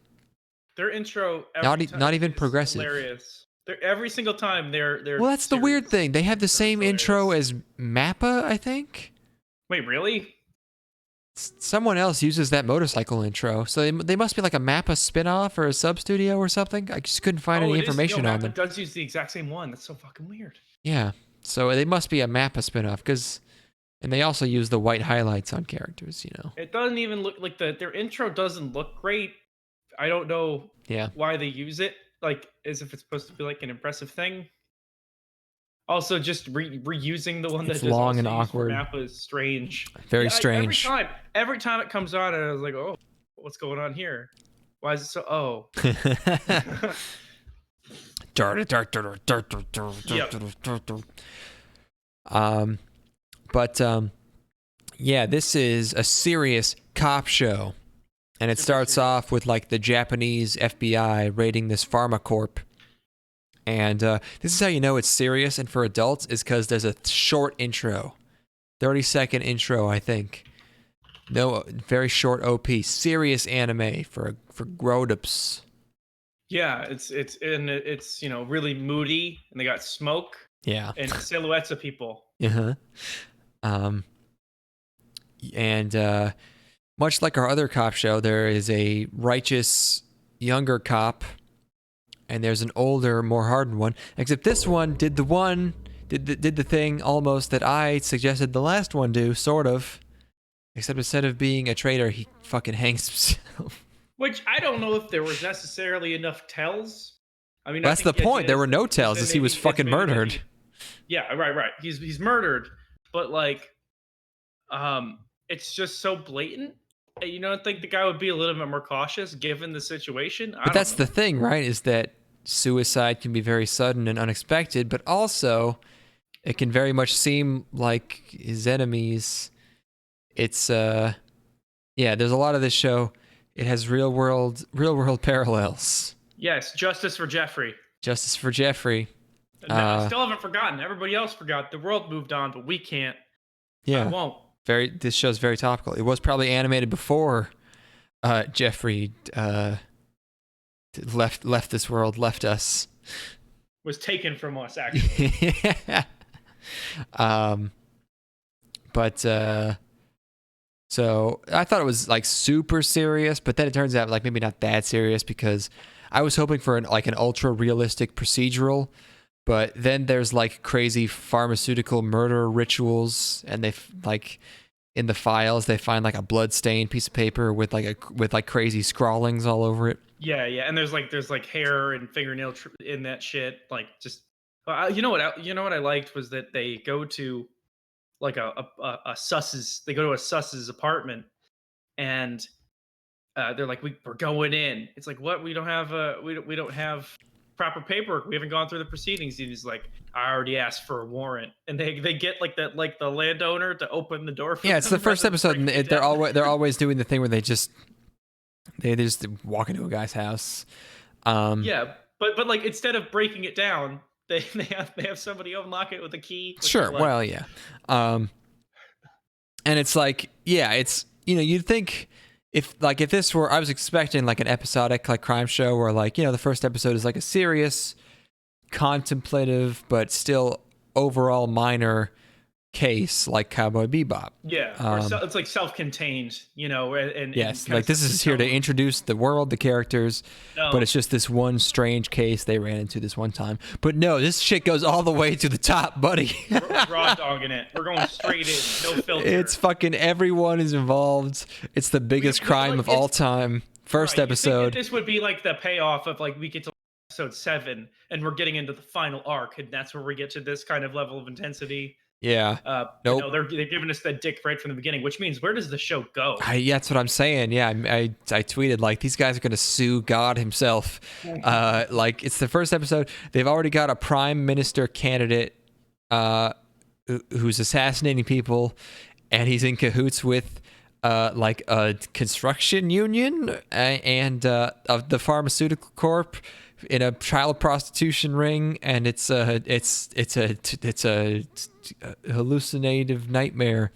Their intro, Not even is progressive. Hilarious. Every single time they're. Well, that's the weird thing. They have the same intro as Mappa, I think. Wait, really? Someone else uses that motorcycle intro, so they must be like a Mappa spin-off or a sub-studio or something. I just couldn't find any information on them. It does use the exact same one. That's so fucking weird. Yeah, so they must be a Mappa spin-off, and they also use the white highlights on characters, you know. It doesn't even look like their intro doesn't look great. I don't know why they use it, like as if it's supposed to be like an impressive thing. Also, just reusing the one It's that is long and also used for awkward. Mappa is strange. Very strange. Every time it comes on, I was like, "Oh, what's going on here? Why is it so?" Oh, Yeah, this is a serious cop show, and it starts off with like the Japanese FBI raiding this pharma corp. And this is how you know it's serious and for adults, is because there's a short intro. 30-second intro, I think. No, very short OP. Serious anime for grown-ups. yeah, it's really moody, and they got smoke Yeah. and silhouettes of people. Uh-huh. And much like our other cop show, there is a righteous younger cop, and there's an older, more hardened one. Except this one did the thing almost that I suggested the last one do, sort of. Except instead of being a traitor, he fucking hangs himself. Which I don't know if there was necessarily enough tells. I mean, That's the point. There were no tells, as he was fucking murdered. Yeah, right. He's murdered, but like, it's just so blatant. You don't think the guy would be a little bit more cautious given the situation? But that's the thing, right? Is that suicide can be very sudden and unexpected, but also it can very much seem like his enemies. It's there's a lot of this show. It has real world parallels. Yes, justice for Jeffrey. Justice for Jeffrey. I still haven't forgotten. Everybody else forgot. The world moved on, but we can't. Yeah. I won't. This show's very topical. It was probably animated before Jeffrey left this world, left us. Was taken from us, actually. So I thought it was like super serious, but then it turns out like maybe not that serious, because I was hoping for an ultra realistic procedural, but then there's like crazy pharmaceutical murder rituals, and they like in the files they find like a blood-stained piece of paper with crazy scrawlings all over it. Yeah, and there's like hair and fingernail in that shit. Like, just you know what I liked was that they go to like a Suss's. They go to a Suss's apartment, and they're like, we're going in. It's like, what? We don't have we don't have proper paperwork. We haven't gone through the proceedings. And he's like, I already asked for a warrant, and they get like that, like the landowner to open the door for them. Yeah, it's the first episode, and they're always doing the thing where they just walk into a guy's house. Yeah, but like, instead of breaking it down, they have somebody unlock it with a key. Sure. Like, well, yeah. And it's like, yeah, it's, you'd think if this were, I was expecting like an episodic like crime show where like, the first episode is like a serious, contemplative, but still overall minor case like Cowboy Bebop. Yeah, it's like self-contained, and yes, like this is here to introduce the world, the characters, but it's just this one strange case they ran into this one time. But no, this shit goes all the way to the top, buddy. Raw dogging it. We're going straight in, no filter. It's fucking everyone is involved. It's the biggest crime of all time. First episode. This would be like the payoff of like we get to episode 7 and we're getting into the final arc, and that's where we get to this kind of level of intensity. Yeah. Nope. They're giving us that dick right from the beginning, which means where does the show go? That's what I'm saying. Yeah, I tweeted like these guys are gonna sue God himself. Like it's the first episode. They've already got a prime minister candidate who's assassinating people, and he's in cahoots with like a construction union and of the pharmaceutical corp in a child prostitution ring, and it's a hallucinative nightmare.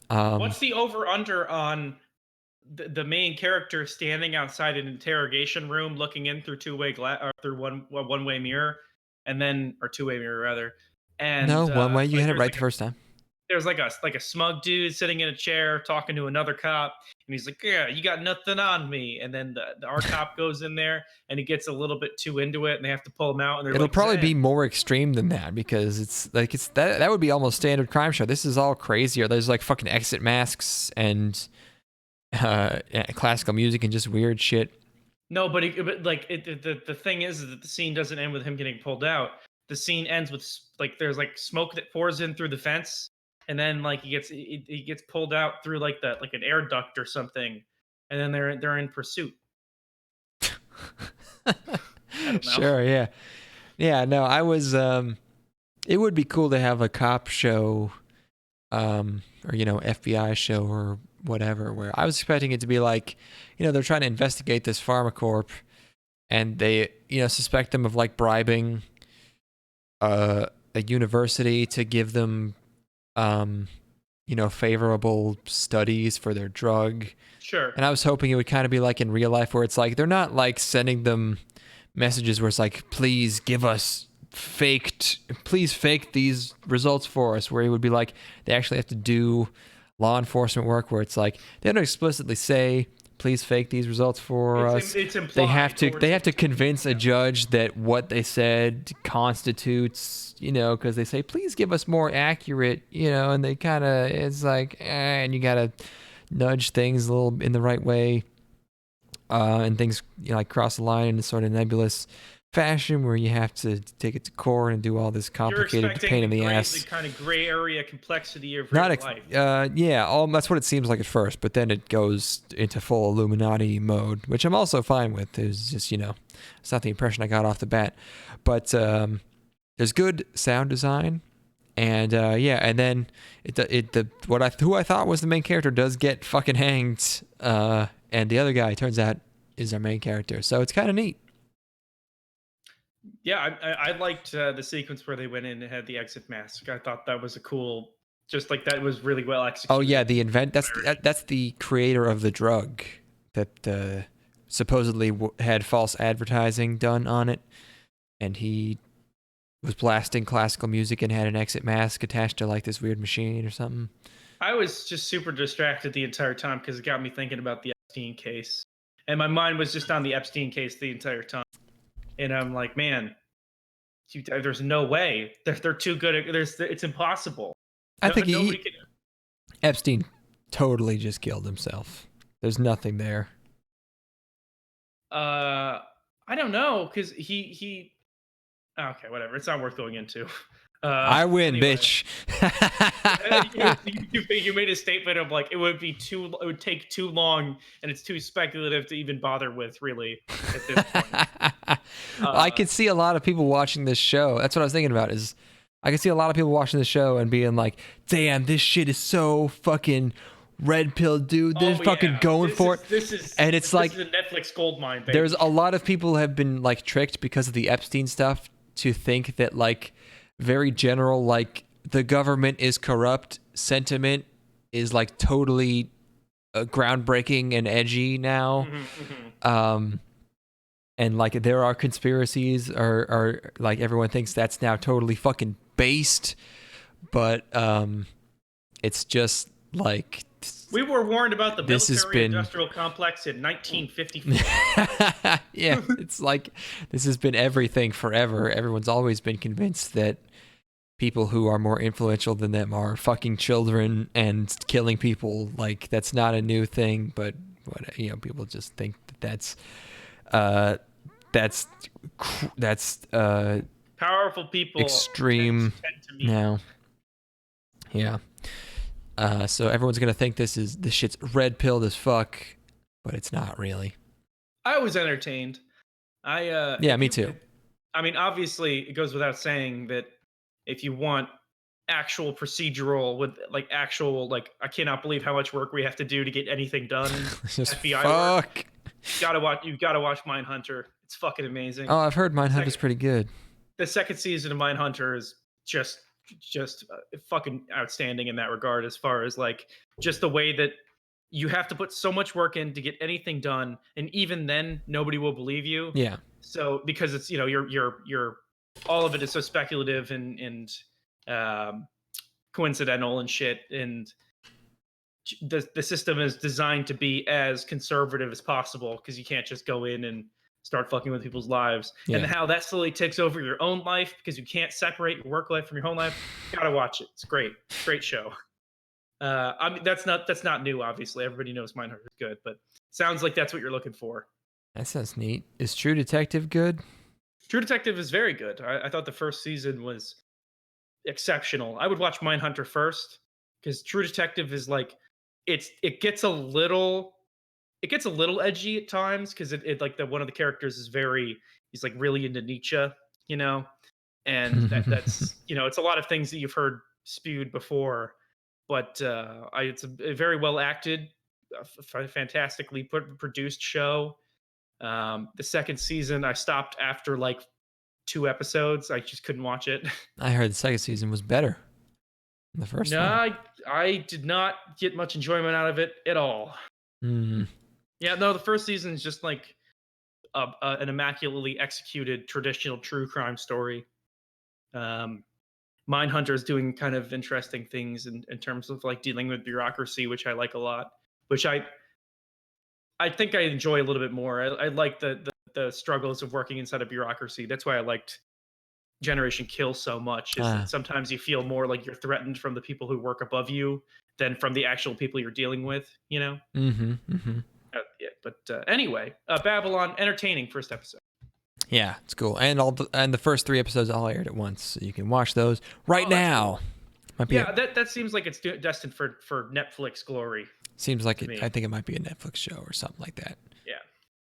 What's the over under on the main character standing outside an interrogation room, looking in through two-way glass or through one-way mirror, and then or two-way mirror rather, and No, one way. You like, had it there's right like the first time. there's like a smug dude sitting in a chair talking to another cop, and he's like, "Yeah, you got nothing on me." And then our cop goes in there, and he gets a little bit too into it, and they have to pull him out. And they're It'll like, probably be "Zan." more extreme than that, because it's like that would be almost standard crime show. This is all crazier. There's like fucking exit masks and classical music and just weird shit. No, but the thing is that the scene doesn't end with him getting pulled out. The scene ends with like there's like smoke that pours in through the fence, and then like he gets pulled out through like an air duct or something, and then they're in pursuit. I don't know. Sure, yeah. Yeah, no, I was it would be cool to have a cop show or FBI show or whatever, where I was expecting it to be like, they're trying to investigate this pharmacorp, and they, suspect them of like bribing a university to give them favorable studies for their drug. Sure. And I was hoping it would kind of be like in real life, where it's like they're not like sending them messages where it's like, please fake these results for us, where it would be like they actually have to do law enforcement work, where it's like they don't explicitly say, please fake these results for us. It's implied, they have to convince a judge that what they said constitutes, because they say, please give us more accurate, and they kind of, it's like, and you got to nudge things a little in the right way, and things like cross the line in a sort of nebulous fashion, where you have to take it to court and do all this complicated pain in the ass. The kind of gray area complexity of Not real life. that's what it seems like at first, but then it goes into full Illuminati mode, which I'm also fine with. It's just, it's not the impression I got off the bat. But there's good sound design, and and then who I thought was the main character does get fucking hanged, and the other guy turns out is our main character. So it's kind of neat. Yeah, I liked the sequence where they went in and had the exit mask. I thought that was a cool, just like that was really well executed. Oh yeah, that's the creator of the drug that supposedly had false advertising done on it, and he was blasting classical music and had an exit mask attached to like this weird machine or something. I was just super distracted the entire time because it got me thinking about the Epstein case, and my mind was just on the Epstein case the entire time. And I'm like, man, there's no way. They're too good. It's impossible. I think Epstein totally just killed himself. There's nothing there. I don't know, because he. Okay, whatever. It's not worth going into. I win, anyway. bitch. you made a statement of like it would take too long, and it's too speculative to even bother with, really, at this point. I could see a lot of people watching this show. That's what I was thinking about. Is I could see a lot of people watching the show and being like, "Damn, this shit is so fucking red pill, dude. They're fucking going for it." And it's like this is a Netflix goldmine. Baby. There's a lot of people have been like tricked because of the Epstein stuff to think that like very general, like the government is corrupt sentiment is like totally groundbreaking and edgy now. And like there are conspiracies or like everyone thinks that's now totally fucking based, but it's just like we were warned about the military-industrial complex in 1954. Yeah, it's like this has been everything forever. Everyone's always been convinced that people who are more influential than them are fucking children and killing people. Like that's not a new thing, but people just think that's powerful people extreme now. Yeah. So everyone's gonna think this shit's red pilled as fuck, but it's not really. I was entertained. Yeah, me too. I mean, obviously, it goes without saying that if you want actual procedural with like actual like, I cannot believe how much work we have to do to get anything done. Just FBI fuck. work. You've got to watch Mindhunter. It's fucking amazing. Oh, I've heard Mindhunter's Second- pretty good. The second season of Mindhunter is just fucking outstanding in that regard, as far as like just the way that you have to put so much work in to get anything done, and even then nobody will believe you. Yeah. So because it's, you know, you're all of it is so speculative and coincidental and shit, and the system is designed to be as conservative as possible, because you can't just go in and start fucking with people's lives. Yeah. And how that slowly takes over your own life because you can't separate your work life from your home life. You gotta watch it. It's great. Great show. I mean, that's not new, obviously. Everybody knows Mindhunter is good, but sounds like that's what you're looking for. That sounds neat. Is True Detective good? True Detective is very good. I thought the first season was exceptional. I would watch Mindhunter first, because True Detective is like, it gets a little edgy at times, because it like, the one of the characters is he's like really into Nietzsche, you know, and that's you know, it's a lot of things that you've heard spewed before, but it's a very well acted, fantastically produced show. The second season I stopped after like 2 episodes. I just couldn't watch it. I heard the second season was better than the first No, one. I did not get much enjoyment out of it at all. Mm. Yeah, no, the first season is just like an immaculately executed traditional true crime story. Mindhunter is doing kind of interesting things in terms of like dealing with bureaucracy, which I like a lot. Which I think I enjoy a little bit more. I like the struggles of working inside a bureaucracy. That's why I liked Generation Kill so much. Is that sometimes you feel more like you're threatened from the people who work above you than from the actual people you're dealing with. You know. Mm-hmm. Mm-hmm. Yeah, but anyway, Babylon, entertaining first episode. Yeah, it's cool. And the first 3 episodes all aired at once, so you can watch those right Oh, that's now. Might be Yeah, that seems like it's destined for Netflix glory. seems like to it. me. I think it might be a Netflix show or something like that. Yeah.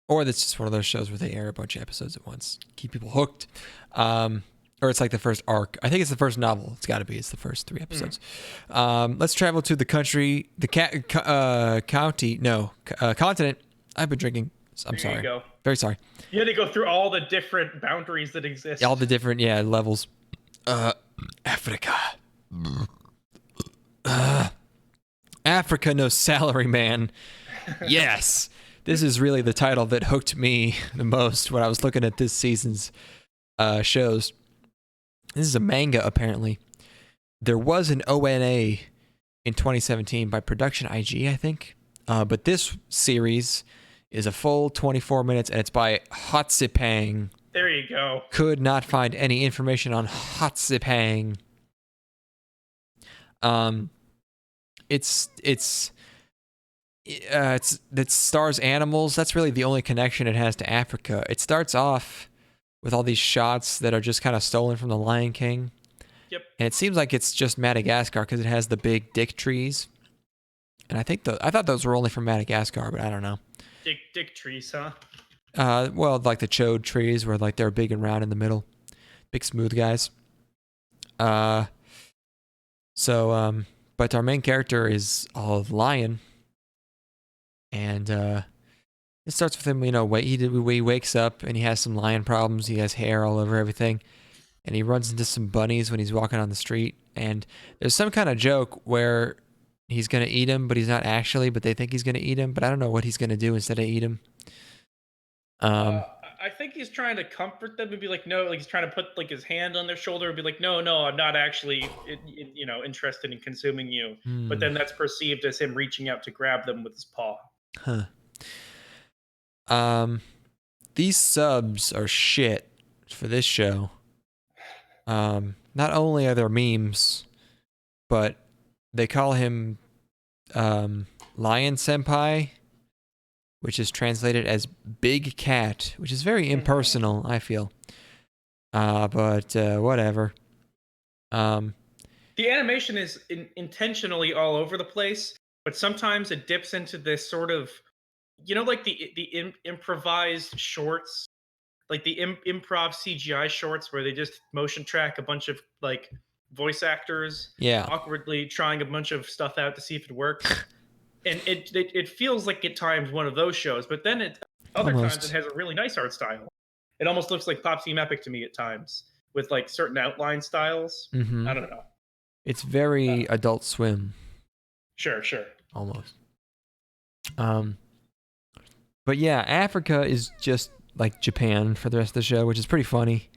Or that's just one of those shows where they air a bunch of episodes at once, keep people hooked. Or it's like the first arc. I think it's the first novel. It's got to be. It's the first 3 episodes. Let's travel to the country, the continent. I've been drinking. I'm There sorry. you go. Very sorry. You had to go through all the different boundaries that exist. All the different levels. Africa. Africa, no salary, man. Yes. This is really the title that hooked me the most when I was looking at this season's shows. This is a manga, apparently. There was an ONA in 2017 by Production IG, I think. But this series is a full 24 minutes, and it's by Hatsipang. There you go. Could not find any information on Hatsipang. It stars animals. That's really the only connection it has to Africa. It starts off with all these shots that are just kind of stolen from The Lion King. Yep. And it seems like it's just Madagascar because it has the big dick trees. And I thought those were only from Madagascar, but I don't know. Dick trees, huh? Well, like the chode trees where like they're big and round in the middle. Big smooth guys. But our main character is a lion. And it starts with him, he wakes up and he has some lion problems. He has hair all over everything. And he runs into some bunnies when he's walking on the street. And there's some kind of joke where he's going to eat him, but he's not actually, but they think he's going to eat him. But I don't know what he's going to do instead of eat him. I think he's trying to comfort them and be like, no, like he's trying to put like his hand on their shoulder and be like, no, I'm not actually, interested in consuming you. But then that's perceived as him reaching out to grab them with his paw. These subs are shit for this show. Not only are there memes, but they call him Lion Senpai, which is translated as Big Cat, which is very impersonal, I feel. But whatever. The animation is intentionally all over the place, but sometimes it dips into this sort of, like the improvised shorts, like the improv CGI shorts where they just motion track a bunch of like voice actors awkwardly trying a bunch of stuff out to see if it works. And it feels like at times one of those shows, but then other times it has a really nice art style. It almost looks like Pop Team Epic to me at times, with like certain outline styles. Mm-hmm. I don't know. It's very Adult Swim, Sure. almost. But yeah, Africa is just like Japan for the rest of the show, which is pretty funny.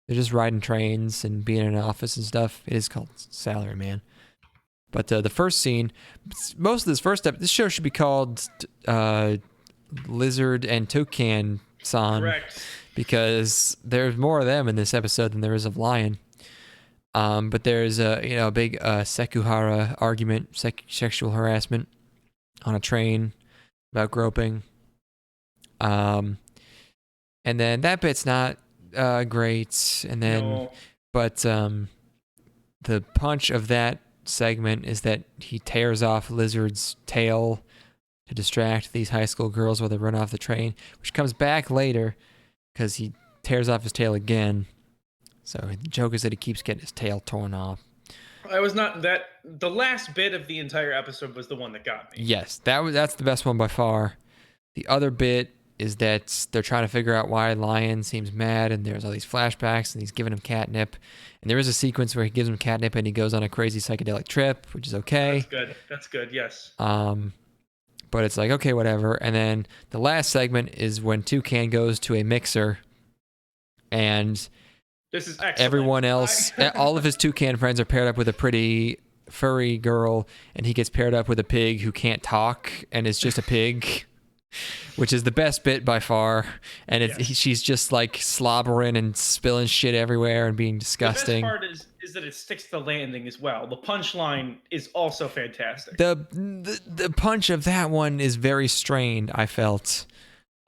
They're just riding trains and being in an office and stuff. It is called Salaryman. But the first scene, most of this first step, this show should be called Lizard and Toucan-san. Correct. Because there's more of them in this episode than there is of Lion. But there's a big Sekuhara argument, sexual harassment on a train about groping. And then that bit's not great. And then, No. but the punch of that segment is that he tears off Lizard's tail to distract these high school girls while they run off the train, which comes back later because he tears off his tail again. So the joke is that he keeps getting his tail torn off. I was not that. The last bit of the entire episode was the one that got me. Yes, that's the best one by far. The other bit is that they're trying to figure out why Lion seems mad, and there's all these flashbacks, and he's giving him catnip. And there is a sequence where he gives him catnip, and he goes on a crazy psychedelic trip, which is okay. That's good. Yes. But it's like, okay, whatever. And then the last segment is when Toucan goes to a mixer, and This is excellent. everyone else, all of his Toucan friends are paired up with a pretty furry girl, and he gets paired up with a pig who can't talk and is just a pig, which is the best bit by far. And she's just like slobbering and spilling shit everywhere and being disgusting. The best part is that it sticks to the landing as well. The punchline is also fantastic. The punch of that one is very strained, I felt.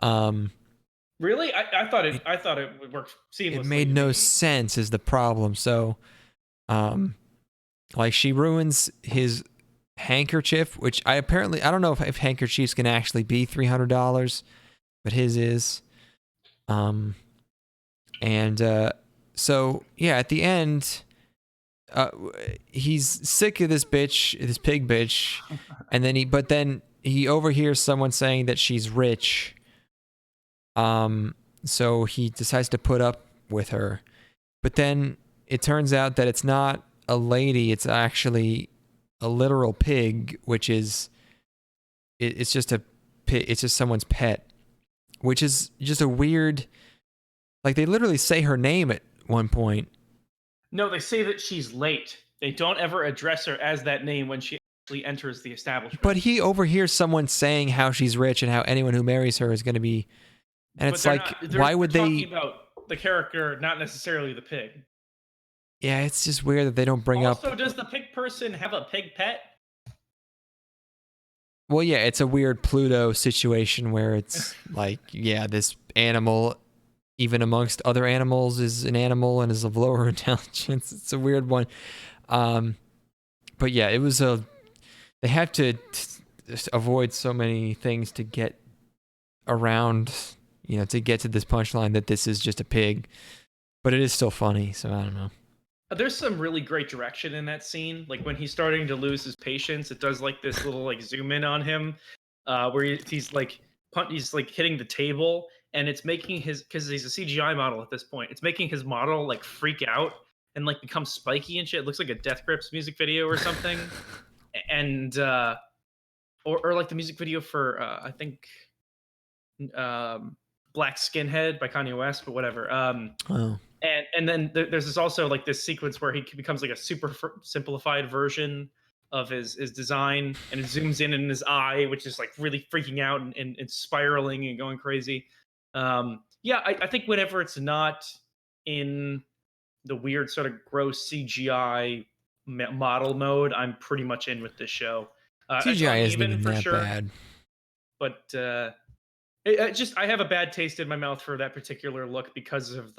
Really? I thought it would work seamlessly. It made no sense is the problem. So, like she ruins his handkerchief, which I don't know if handkerchiefs can actually be $300, but his is. So yeah, at the end, he's sick of this pig bitch, and then he overhears someone saying that she's rich. So he decides to put up with her, but then it turns out that it's not a lady, it's actually a literal pig, which is, it's just someone's pet, which is just a weird, like they literally say her name at one point. No, they say that she's late. They don't ever address her as that name when she actually enters the establishment. But he overhears someone saying how she's rich and how anyone who marries her is going to be, and it's like, why would they? Talking about the character, not necessarily the pig. Yeah, it's just weird that they don't bring up. Also, does the pig person have a pig pet? Well, yeah, it's a weird Pluto situation where it's like, yeah, this animal, even amongst other animals, is an animal and is of lower intelligence. It's a weird one. But yeah, it was they had to avoid so many things to get around, to get to this punchline that this is just a pig. But it is still funny, so I don't know. There's some really great direction in that scene. Like when he's starting to lose his patience, it does like this little like zoom in on him, where he's like hitting the table, and it's making because he's a CGI model at this point. It's making his model like freak out and like become spiky and shit. It looks like a Death Grips music video or something, and or like the music video for I think Black Skinhead by Kanye West, but whatever. Oh. And then there's also like this sequence where he becomes like a super simplified version of his design, and it zooms in his eye, which is like really freaking out and spiraling and going crazy. I think whenever it's not in the weird sort of gross CGI model mode, I'm pretty much in with this show. CGI isn't even that bad. But I have a bad taste in my mouth for that particular look because of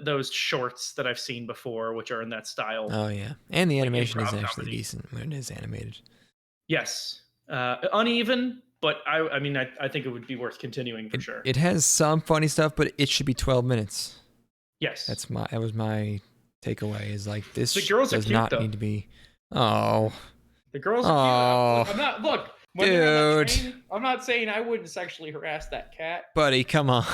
those shorts that I've seen before, which are in that style. Oh yeah, and the animation is actually comedy. decent when it is animated. Yes, uneven, but I think it would be worth continuing for sure. It has some funny stuff, but it should be 12 minutes. Yes, that was my takeaway. Is like this the girls does are cute, not though. need to be. Oh, the girls are cute. Oh. I'm not look. When they're on that Dude. train, I'm not saying I wouldn't sexually harass that cat. buddy, come on.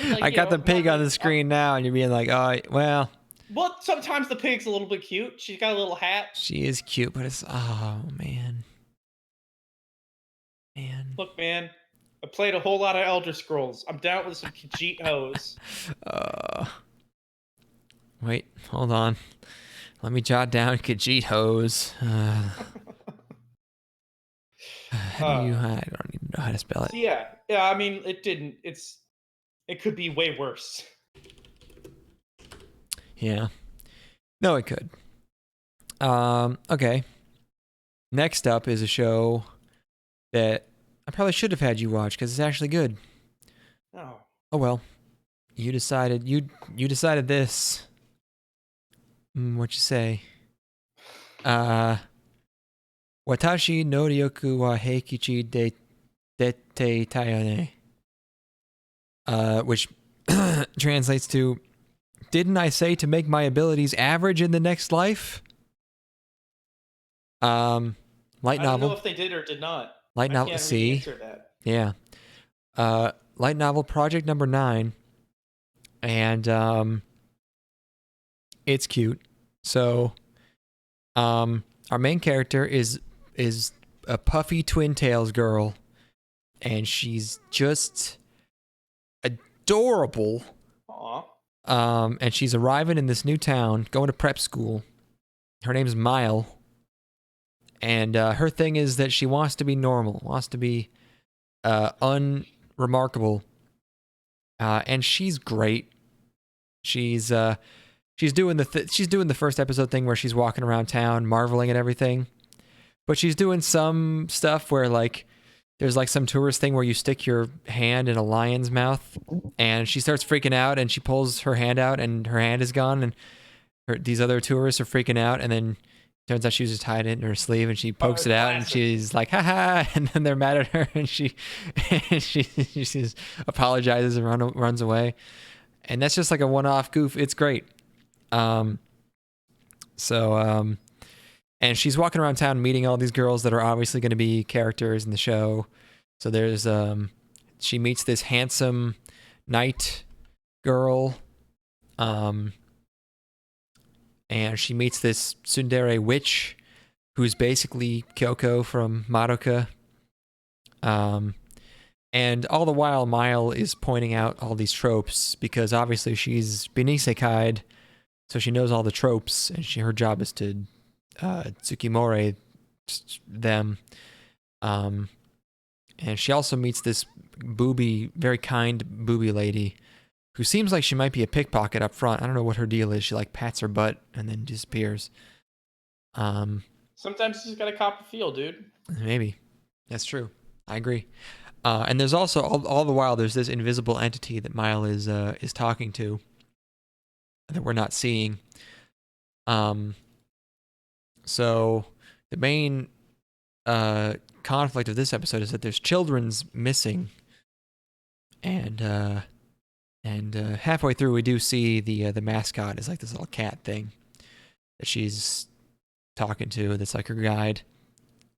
Like, I you got know, the pig on the Marley- screen now, and you're being like, oh, well, Well, sometimes the pig's a little bit cute. She's got a little hat. she is cute, but it's, oh, man. Man. Look, man, I played a whole lot of Elder Scrolls. I'm down with some Khajiit hoes. Wait, hold on. Let me jot down Khajiit hose. How do you, I don't even know how to spell it. So yeah. I mean, it didn't. It could be way worse. Yeah. No, it could. Okay. Next up is a show that I probably should have had you watch because it's actually good. Oh, Oh well. You decided this. What you say? Watashi no ryoku wa heikichi de dete tayone. Which translates to, didn't I say to make my abilities average in the next life? Light I don't know novel. if they did or did not. Light I novel. can't really See, answer that. yeah. Light novel project number 9, and it's cute. So, our main character is a puffy twin tails girl, and she's just adorable. Aw. And she's arriving in this new town, going to prep school. Her name's Mile. And her thing is that she wants to be normal, wants to be unremarkable. And she's great. She's doing the first episode thing where she's walking around town, marveling at everything. But she's doing some stuff where like there's like some tourist thing where you stick your hand in a lion's mouth, and she starts freaking out, and she pulls her hand out, and her hand is gone, and these other tourists are freaking out, and then turns out she was just hiding it in her sleeve, and she pokes it out, and she's like, haha, and then they're mad at her, and she apologizes and runs away. And that's just like a one-off goof. It's great. And she's walking around town meeting all these girls that are obviously going to be characters in the show. So there's, she meets this handsome knight girl, and she meets this tsundere witch who's basically Kyoko from Madoka. And all the while, Mile is pointing out all these tropes because obviously she's been isekai'd, so she knows all the tropes, and her job is to tsukimore them. And she also meets this very kind booby lady who seems like she might be a pickpocket up front. I don't know what her deal is. She like pats her butt and then disappears. Sometimes you just gotta cop a feel, dude. Maybe. That's true. I agree. And there's also all the while there's this invisible entity that Mile is talking to that we're not seeing. So the main conflict of this episode is that there's children's missing, and halfway through we do see the mascot is like this little cat thing that she's talking to. That's like her guide.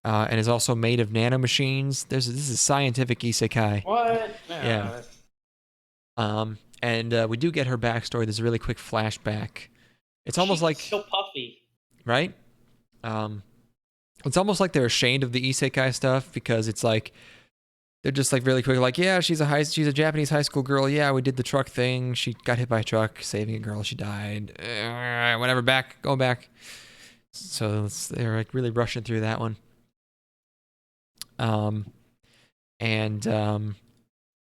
And is also made of nanomachines. This is scientific isekai. What? Yeah. And we do get her backstory. There's a really quick flashback. It's almost She's like, so puffy. right? It's almost like they're ashamed of the isekai stuff because it's like they're just like really quick, like, yeah, she's a Japanese high school girl. Yeah, we did the truck thing. She got hit by a truck, saving a girl. She died. Whatever, go back. So they're like really rushing through that one.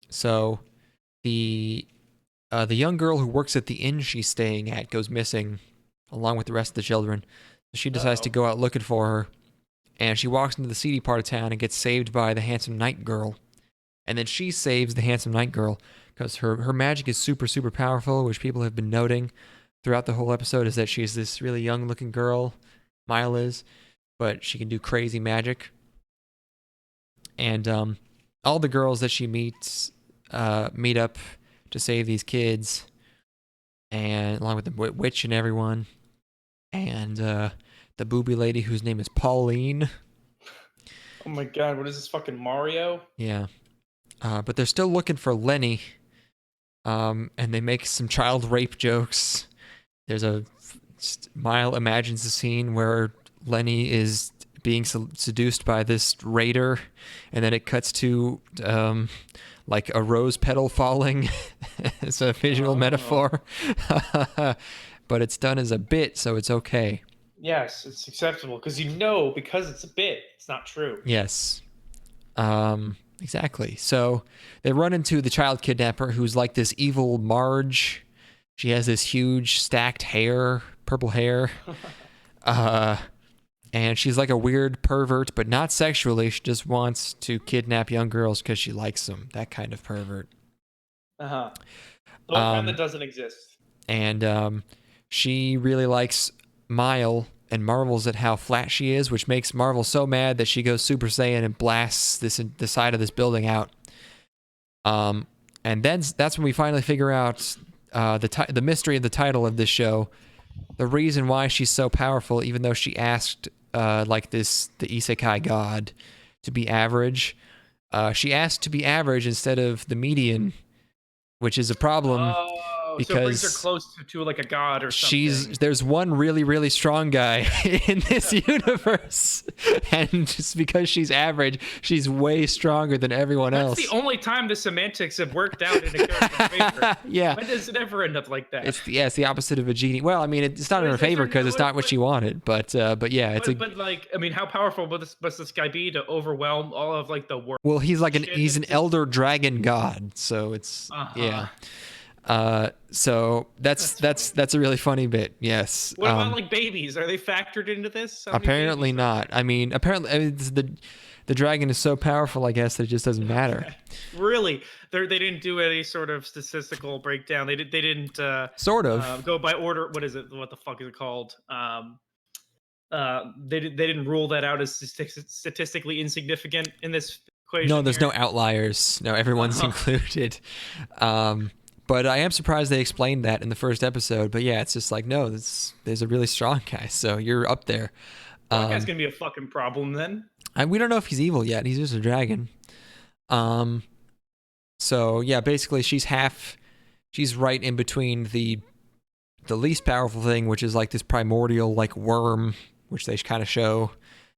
So the young girl who works at the inn she's staying at goes missing along with the rest of the children. So she decides to go out looking for her, and she walks into the seedy part of town and gets saved by the handsome night girl. And then she saves the handsome night girl because her magic is super, super powerful, which people have been noting throughout the whole episode, is that she's this really young looking girl, Mile is, but she can do crazy magic. And all the girls that she meets meet up to save these kids, and along with the witch and everyone, and the booby lady whose name is Pauline. Oh my god, what is this, fucking Mario? Yeah. But they're still looking for Lenny, And they make some child rape jokes. There's Mile imagines a scene where Lenny is being seduced by this raider, and then it cuts to like a rose petal falling. It's a visual metaphor, but it's done as a bit, so it's okay. Yes, it's acceptable because it's a bit, it's not true. Yes. Exactly. So they run into the child kidnapper, who's like this evil Marge. She has this huge stacked hair, purple hair. And she's like a weird pervert, but not sexually. She just wants to kidnap young girls because she likes them. That kind of pervert. The one kind that doesn't exist. And she really likes Mile and marvels at how flat she is, which makes Marvel so mad that she goes Super Saiyan and blasts the side of this building out. And then that's when we finally figure out the mystery of the title of this show, the reason why she's so powerful, even though she asked the isekai god to be average. She asked to be average instead of the median, which is a problem. Because so it brings her close to like a god or something. There's one really, really strong guy in this universe, and just because she's average, she's way stronger than everyone else. That's the only time the semantics have worked out in a character's favor. Yeah. When does it ever end up like that? It's the opposite of a genie. Well, I mean, it's not in her favor because it's not what she wanted, but yeah, but like, I mean, how powerful must this guy be to overwhelm all of like the world? Well, he's an elder dragon god, so it's yeah. So that's a really funny bit. Yes. What about like babies? Are they factored into this? Apparently not. I mean, the dragon is so powerful, I guess, that it just doesn't matter. Really? They didn't do any sort of statistical breakdown. They didn't sort of go by order. What is it? What the fuck is it called? They didn't rule that out as statistically insignificant in this equation. No, there's no outliers. No, everyone's included. But I am surprised they explained that in the first episode. But yeah, it's just like, no, there's a really strong guy, so you're up there. That guy's gonna be a fucking problem then. And we don't know if he's evil yet. He's just a dragon. So yeah, basically she's right in between the least powerful thing, which is like this primordial like worm, which they kind of show,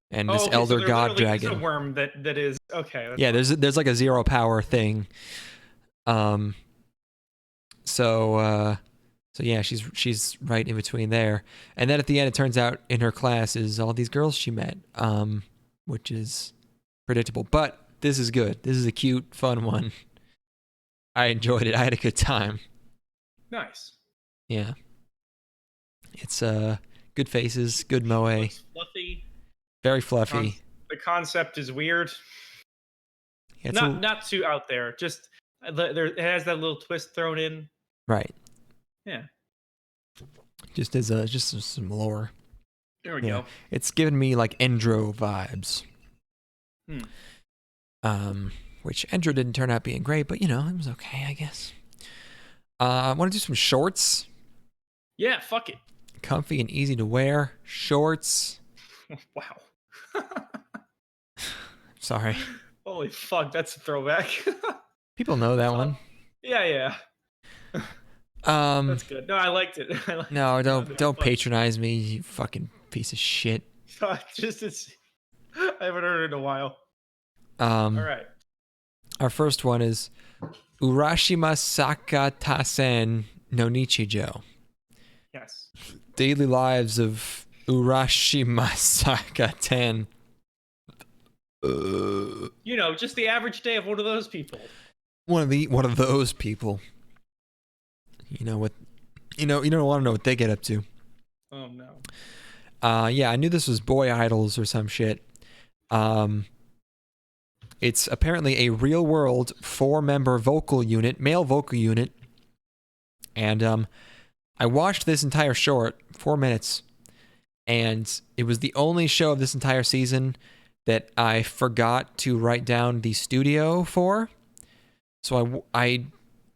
and this elder god dragon. There's a worm that is okay. Yeah, there's like a zero power thing. So yeah, she's right in between there. And then at the end, it turns out in her class is all these girls she met, which is predictable. But this is good. This is a cute, fun one. I enjoyed it. I had a good time. Nice. Yeah. It's good faces, good moe. Looks fluffy. Very fluffy. The concept is weird. Yeah, not too out there. Just it has that little twist thrown in. Right. Yeah. Just some lore. There we go. It's giving me like Endro vibes. Which Endro didn't turn out being great, but it was okay, I guess. I want to do some shorts. Yeah, fuck it. Comfy and easy to wear shorts. Wow. Sorry. Holy fuck, that's a throwback. People know that one. Yeah. That's good. No, I liked it. No, don't patronize me, you fucking piece of shit. I haven't heard it in a while. All right. Our first one is Urashima Sakatasen no Nichijo. Yes. Daily lives of Urashima Sakaten. Just the average day of one of those people. One of those people. You don't want to know what they get up to. Oh no. Yeah, I knew this was Boy Idols or some shit. It's apparently a real world 4-member male vocal unit. And I watched this entire short, 4 minutes, and it was the only show of this entire season that I forgot to write down the studio for. So I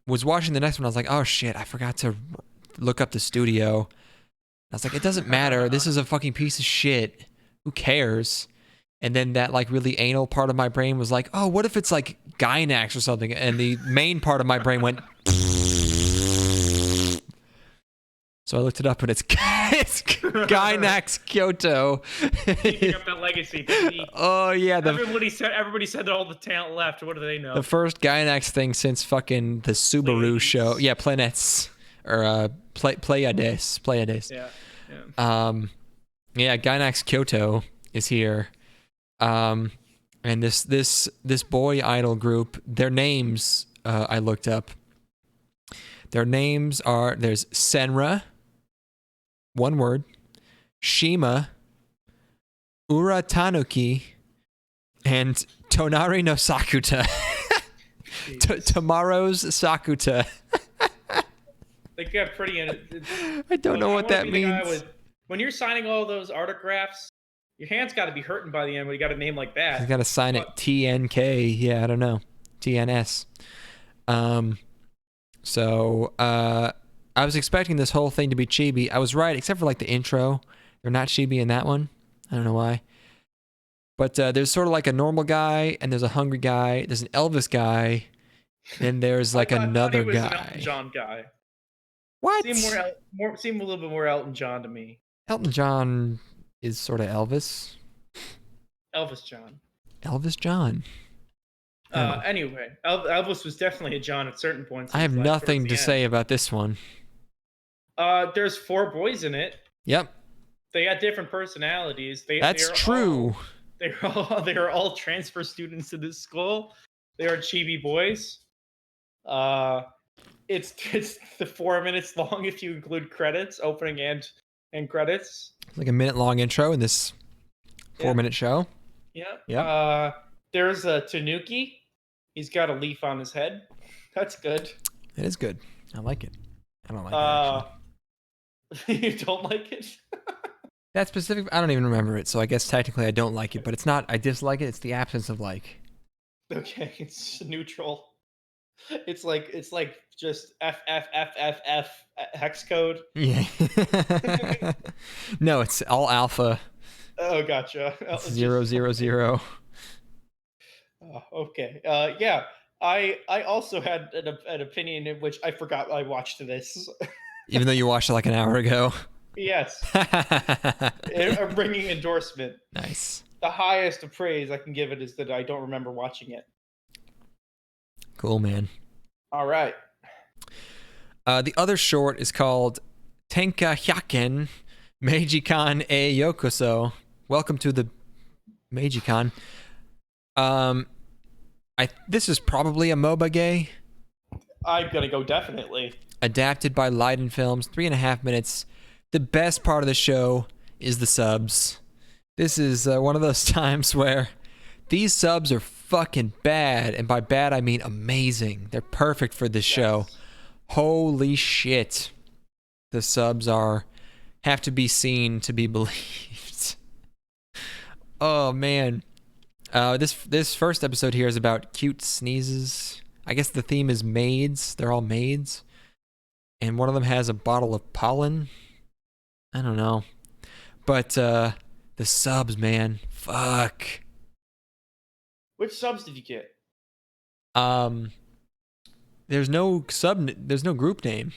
was watching the next one. I was like, oh shit, I forgot to look up the studio. I was like, it doesn't matter. This is a fucking piece of shit. Who cares? And then that like really anal part of my brain was like, oh, what if it's like Gynax or something? And the main part of my brain went, So I looked it up, and it's Gainax Kyoto. Keeping up that legacy, baby. Oh yeah, Everybody said that all the talent left. What do they know? the first Gainax thing since fucking the Subaru Pleiades. show. Yeah, Planets or Pleiades. Yeah. Yeah, Gainax Kyoto is here. And this boy idol group, their names I looked up. Their names are, there's Senra, one word, Shima, Ura Tanuki, and Tonari no Sakuta. Tomorrow's Sakuta. They got pretty. I don't know what that means. When you're signing all those autographs, your hand's got to be hurting by the end when you got a name like that. You gotta sign it TNK. Yeah, I don't know. TNS. So I was expecting this whole thing to be chibi. I was right, except for like the intro. They're not chibi in that one. I don't know why. But there's sort of like a normal guy, and there's a hungry guy. There's an Elvis guy. Then there's like another he was an guy. Elton John guy. What? Seemed a little bit more Elton John to me. Elton John is sort of Elvis. Elvis John. Elvis John. Anyway, Elvis was definitely a John at certain points. I have nothing to say about this one. There's 4 boys in it. Yep. They got different personalities. That's true. They are all transfer students to this school. They are chibi boys. It's the 4 minutes long if you include credits, opening and credits. It's like a minute-long intro in this 4-minute show. Yeah. Yeah. There's a Tanuki. He's got a leaf on his head. That's good. It is good. I like it. I don't like it, actually. You don't like it? That specific, I don't even remember it, so I guess technically I don't like it, but it's not I dislike it, it's the absence of like. Okay, it's neutral. It's like just F hex code. Yeah. No, it's all alpha. Oh, gotcha. 000. Okay. Yeah. I also had an opinion in which I forgot I watched this. Even though you watched it like an hour ago. Yes. I'm bringing endorsement. Nice. The highest of praise I can give it is that I don't remember watching it. Cool, man. All right. The other short is called Tenka Hyaken Meiji-kan e Yokoso. Welcome to the Meiji-kan. This is probably a MOBA gay. I'm gonna go definitely. Adapted by Leiden Films, 3.5 minutes. The best part of the show is the subs. This is one of those times where these subs are fucking bad, and by bad I mean amazing. They're perfect for this show. Holy shit. The subs have to be seen to be believed. Oh man. This first episode here is about cute sneezes. I guess the theme is maids. They're all maids. And one of them has a bottle of pollen. I don't know. But the subs, man. Fuck. Which subs did you get? There's no group name.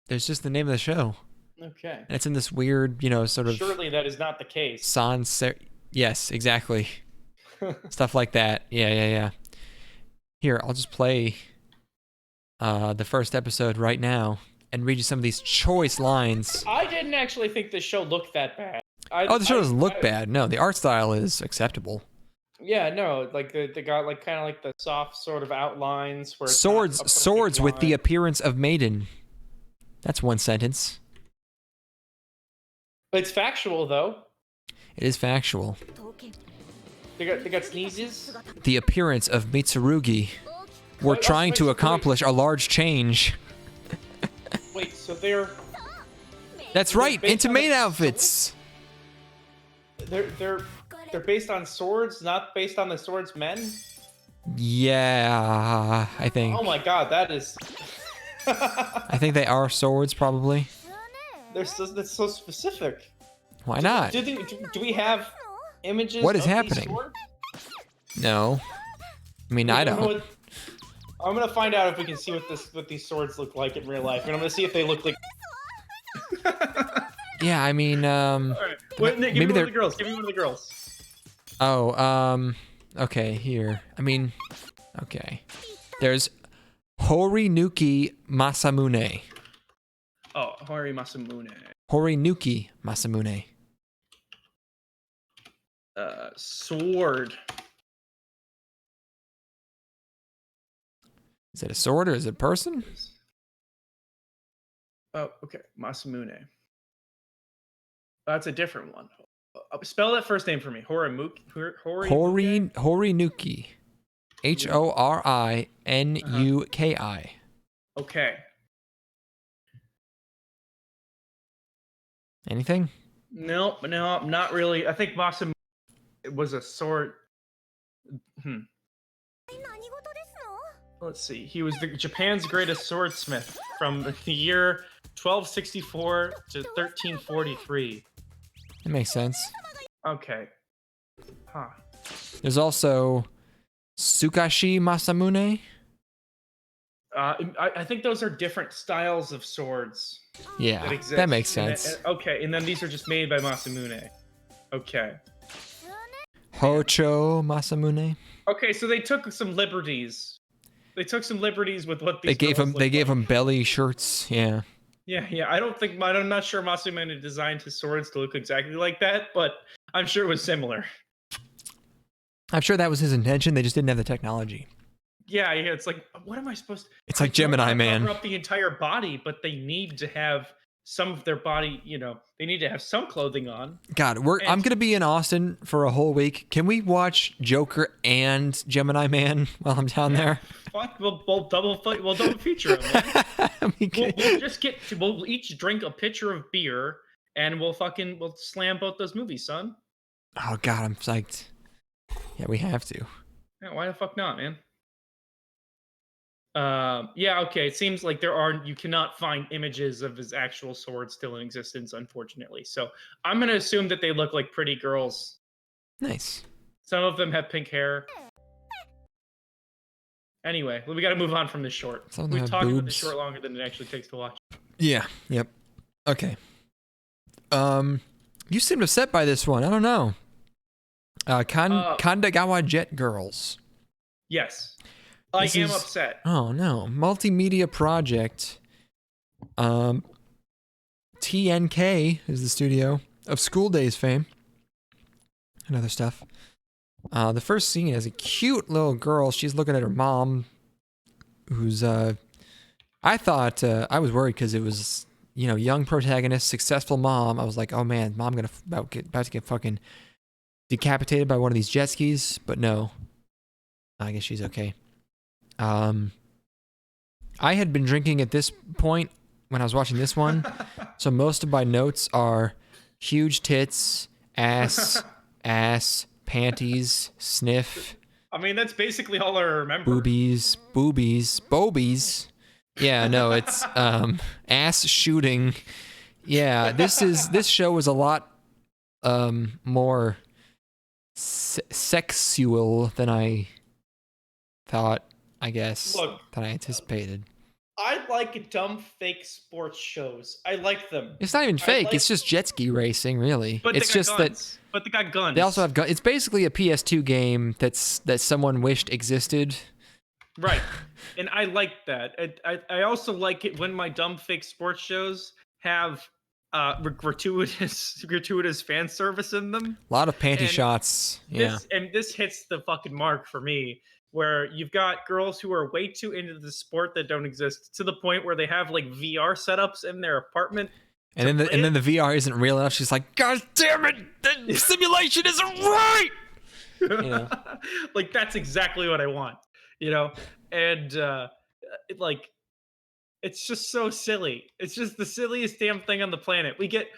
There's just the name of the show. Okay. And it's in this weird, sort of Surely that is not the case. Yes, exactly. Stuff like that. Yeah. Here, I'll just play the first episode right now and read you some of these choice lines. I didn't actually think this show looked that bad. The show doesn't look bad. No, the art style is acceptable. Yeah, no, like they got like kind of like the soft sort of outlines where it's swords with the line. appearance of maiden. That's one sentence. It's factual though. It is factual. They got sneezes. The appearance of Mitsurugi. We're trying to accomplish a large change. Wait, so they're That's right, based into on maid the outfits. they're based on swords, not based on the swordsmen. Yeah, I think. Oh my god, that is. I think they are swords, probably. That's so specific. Why not? Do we have images? What is of these happening? swords? No. I mean, I don't. I'm gonna find out if we can see what these swords look like in real life, and I'm gonna see if they look like. Yeah, I mean, All right. Wait, Nick, give maybe me one they're- of the girls. Give me one of the girls. oh, okay, here. I mean, okay. There's Horinuki Masamune. Oh, Hori Masamune. Horinuki Masamune. Sword. Is it a sword or is it a person? Oh, okay. Masamune. That's a different one. Spell that first name for me. Horinuki. Horinuki. Horinuki. Okay. Anything? No, not really. I think Masamune was a sword. Let's see. He was Japan's greatest swordsmith from the year 1264 to 1343. That makes sense. Okay. Huh. There's also Tsukashi Masamune. I think those are different styles of swords Yeah, that exist. that makes And sense. okay, and then these are just made by Masamune. Okay. Hocho Masamune. Okay, so they took some liberties. They took some liberties with what these They gave girls him. look They gave like. him belly shirts. Yeah. Yeah. I'm not sure Masamune designed his swords to look exactly like that, but I'm sure it was similar. I'm sure that was his intention. They just didn't have the technology. Yeah. It's like, what am I supposed to? It's like I don't Gemini wanna Man. cover up the entire body, but they need to have some of their body. They need to have some clothing on. God, I'm And- gonna be in Austin for a whole week. Can we watch Joker and Gemini Man while I'm down there? Fuck, we'll double feature them. Man. We can- We'll each drink a pitcher of beer and we'll slam both those movies, son. Oh God, I'm psyched. Yeah, we have to. Yeah, why the fuck not, man? Yeah, okay. It seems like you cannot find images of his actual sword still in existence, unfortunately. So I'm gonna assume that they look like pretty girls. Nice. Some of them have pink hair. Anyway, we got to move on from this short. Some of them We've have talked about boobs. this short longer than it actually takes to watch. Yeah. Yep. Okay. You seemed upset by this one. I don't know. Kandagawa Jet Girls. Yes, I This am is- upset. Oh no, multimedia project. TNK is the studio of School Days fame and other stuff. The first scene is a cute little girl. She's looking at her mom, who's I thought I was worried because it was young protagonist, successful mom. I was like, oh man, mom about to get fucking decapitated by one of these jet skis. But no, I guess she's okay. I had been drinking at this point when I was watching this one, so most of my notes are huge tits, ass, panties, sniff, I mean, that's basically all I remember. boobies. Yeah, no, it's ass shooting. Yeah, this show was a lot more sexual than I thought. I guess Look, than I anticipated. I like dumb fake sports shows. I like them. It's not even I fake. like- It's just jet ski racing, really. But It's they got just that guns. But they got guns. they also have guns. It's basically a PS2 game that someone wished existed. Right. And I like that. I also like it when my dumb fake sports shows have gratuitous fan service in them. A lot of panty And shots. Yeah. This hits the fucking mark for me, where you've got girls who are way too into the sport that don't exist to the point where they have like VR setups in their apartment. And then the VR isn't real enough. She's like, God damn it, the simulation isn't right. Yeah. Like that's exactly what I want, and it's just so silly. It's just the silliest damn thing on the planet. We get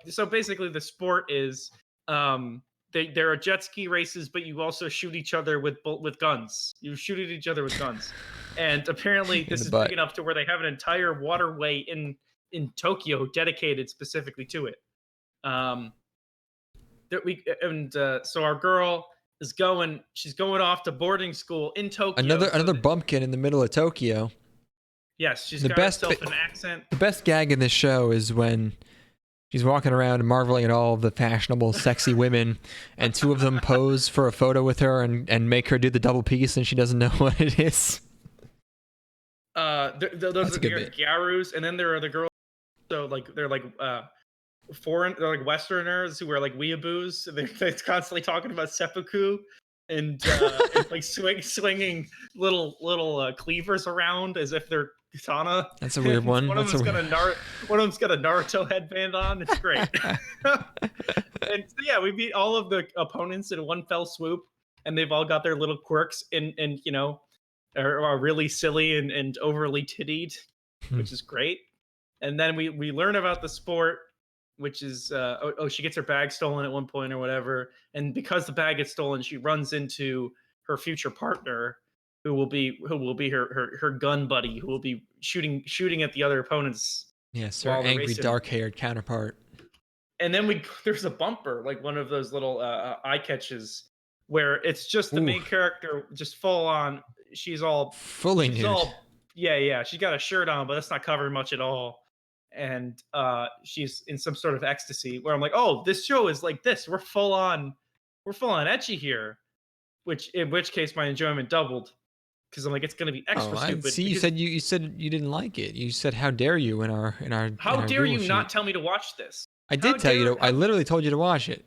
so basically the sport is there are jet ski races, but you also shoot each other with guns. You shoot at each other with guns, and apparently this the is butt. big enough to where they have an entire waterway in Tokyo dedicated specifically to it. So our girl is she's going off to boarding school in Tokyo. Another bumpkin in the middle of Tokyo. Yes, she's the got best herself bit- an accent. The best gag in this show is when She's walking around marveling at all of the fashionable, sexy women, and two of them pose for a photo with her and make her do the double piece, and she doesn't know what it is. Those That's a are good the bit. Gyarus, and then there are the girls. So like they're like they're like Westerners who wear like weeaboos. They're constantly talking about seppuku and like swinging little cleavers around as if they're katana. That's a weird one. One of them's got a Naruto headband on. It's great. And so, yeah, we beat all of the opponents in one fell swoop, and they've all got their little quirks and you know are really silly and overly tittied, which is great. And then we learn about the sport, which is she gets her bag stolen at one point or whatever, and because the bag gets stolen, she runs into her future partner, who will be her gun buddy, who will be shooting at the other opponents. Yes, her while they're angry, racing. dark-haired counterpart. And then there's a bumper, like one of those little eye catches, where it's just the main character, just full on. She's all fully nude. Yeah. She's got a shirt on, but that's not covering much at all. And she's in some sort of ecstasy. Where I'm like, oh, this show is like this. We're full on ecchi here. In which case, my enjoyment doubled, because I'm like, it's gonna be extra stupid. See, you said you didn't like it. You said, how dare you in our How dare you Google not sheet. tell me to watch this? I did tell you to. I literally told you to watch it.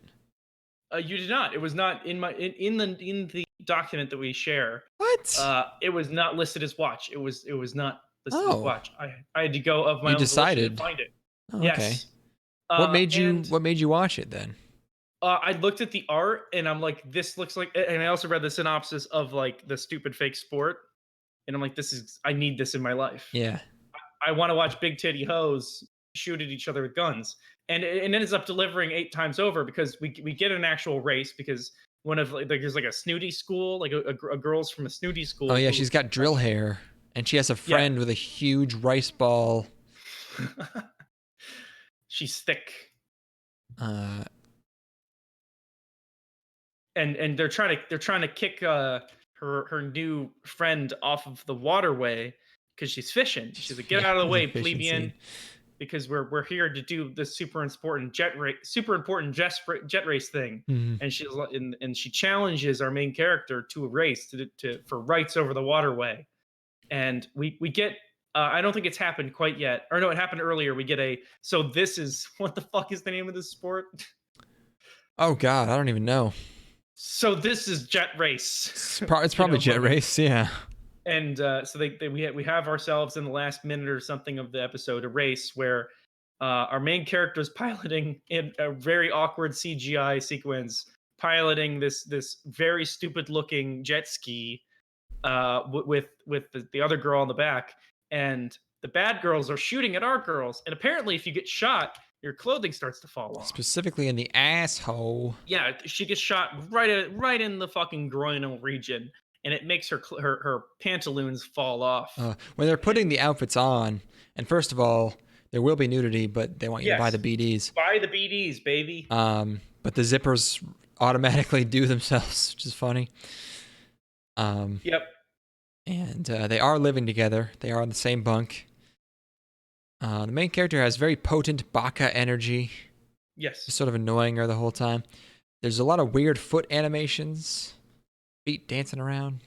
You did not. It was not in the document that we share. What? It was not listed as watch. It was not listed as Oh. watch. I had to go of my You own volition decided. to find it. Oh, Yes. okay. What made and, you watch it then? I looked at the art and I'm like, this looks like, and I also read the synopsis of like the stupid fake sport, and I'm like, I need this in my life. Yeah. I want to watch big titty hoes shoot at each other with guns. And it ends up delivering 8 times over, because we get an actual race, because one of there's like a snooty school, like a girl's from a snooty school. Oh yeah, she's got drill hair, and she has a friend with a huge rice ball. She's thick. Uh, and they're trying to kick her new friend off of the waterway because she's fishing. She's like, get out of the way, plebeian, because we're here to do this super important jet race thing. Mhm. And she challenges our main character to a race for rights over the waterway. And we get I don't think it's happened quite yet, or no, it happened earlier. We get so this is, what the fuck is the name of this sport? Oh God, I don't even know. So this is jet race. It's probably jet race, yeah. And so we have ourselves in the last minute or something of the episode a race where our main character is piloting in a very awkward CGI sequence, piloting this very stupid looking jet ski with the other girl on the back, and the bad girls are shooting at our girls, and apparently if you get shot, your clothing starts to fall off. Specifically in the asshole. Yeah, she gets shot right in the fucking groinal region, and it makes her pantaloons fall off. When they're putting the outfits on, and first of all, there will be nudity, but they want you to buy the BDs. Buy the BDs, baby. But the zippers automatically do themselves, which is funny. Yep. And they are living together. They are on the same bunk. The main character has very potent baka energy. Yes. Just sort of annoying her the whole time. There's a lot of weird foot animations. Feet dancing around.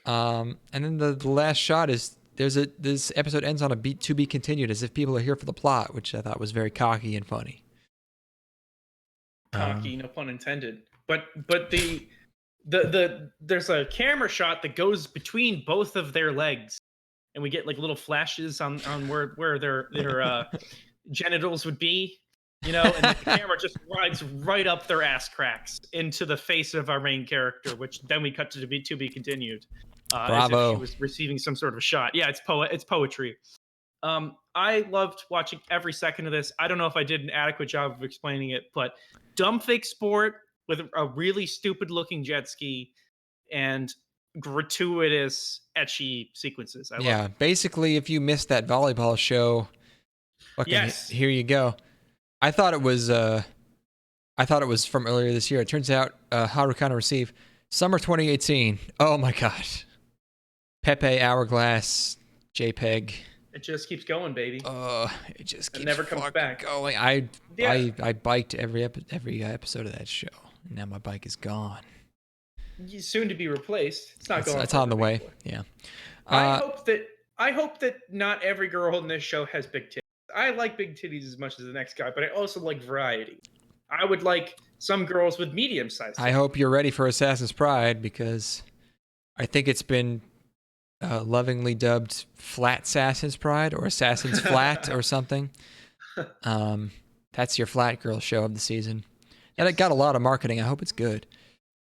And then the last shot is this episode ends on a beat to be continued, as if people are here for the plot, which I thought was very cocky and funny. Cocky, no pun intended. But there's a camera shot that goes between both of their legs, and we get like little flashes on where their genitals would be, and the camera just rides right up their ass cracks into the face of our main character, which then we cut to be continued. Bravo. As if she was receiving some sort of a shot. Yeah, it's poetry. I loved watching every second of this. I don't know if I did an adequate job of explaining it, but dumb fake sport with a really stupid looking jet ski and gratuitous ecchi sequences. I love it. Basically, if you missed that volleyball show, here you go. I thought it was from earlier this year. It turns out Harukana Receive Summer 2018. Oh my god. Pepe Hourglass JPEG. It just keeps going, baby. It just It keeps never comes fucking back. going. Yeah. I biked every episode of that show. Now my bike is gone. Soon to be replaced. It's not going. It's on the further, way. big boy. Yeah. I hope that not every girl in this show has big titties. I like big titties as much as the next guy, but I also like variety. I would like some girls with medium sized. I hope you're ready for Assassin's Pride because I think it's been lovingly dubbed Flat Assassin's Pride or Assassin's Flat or something. That's your flat girl show of the season. And it got a lot of marketing. I hope it's good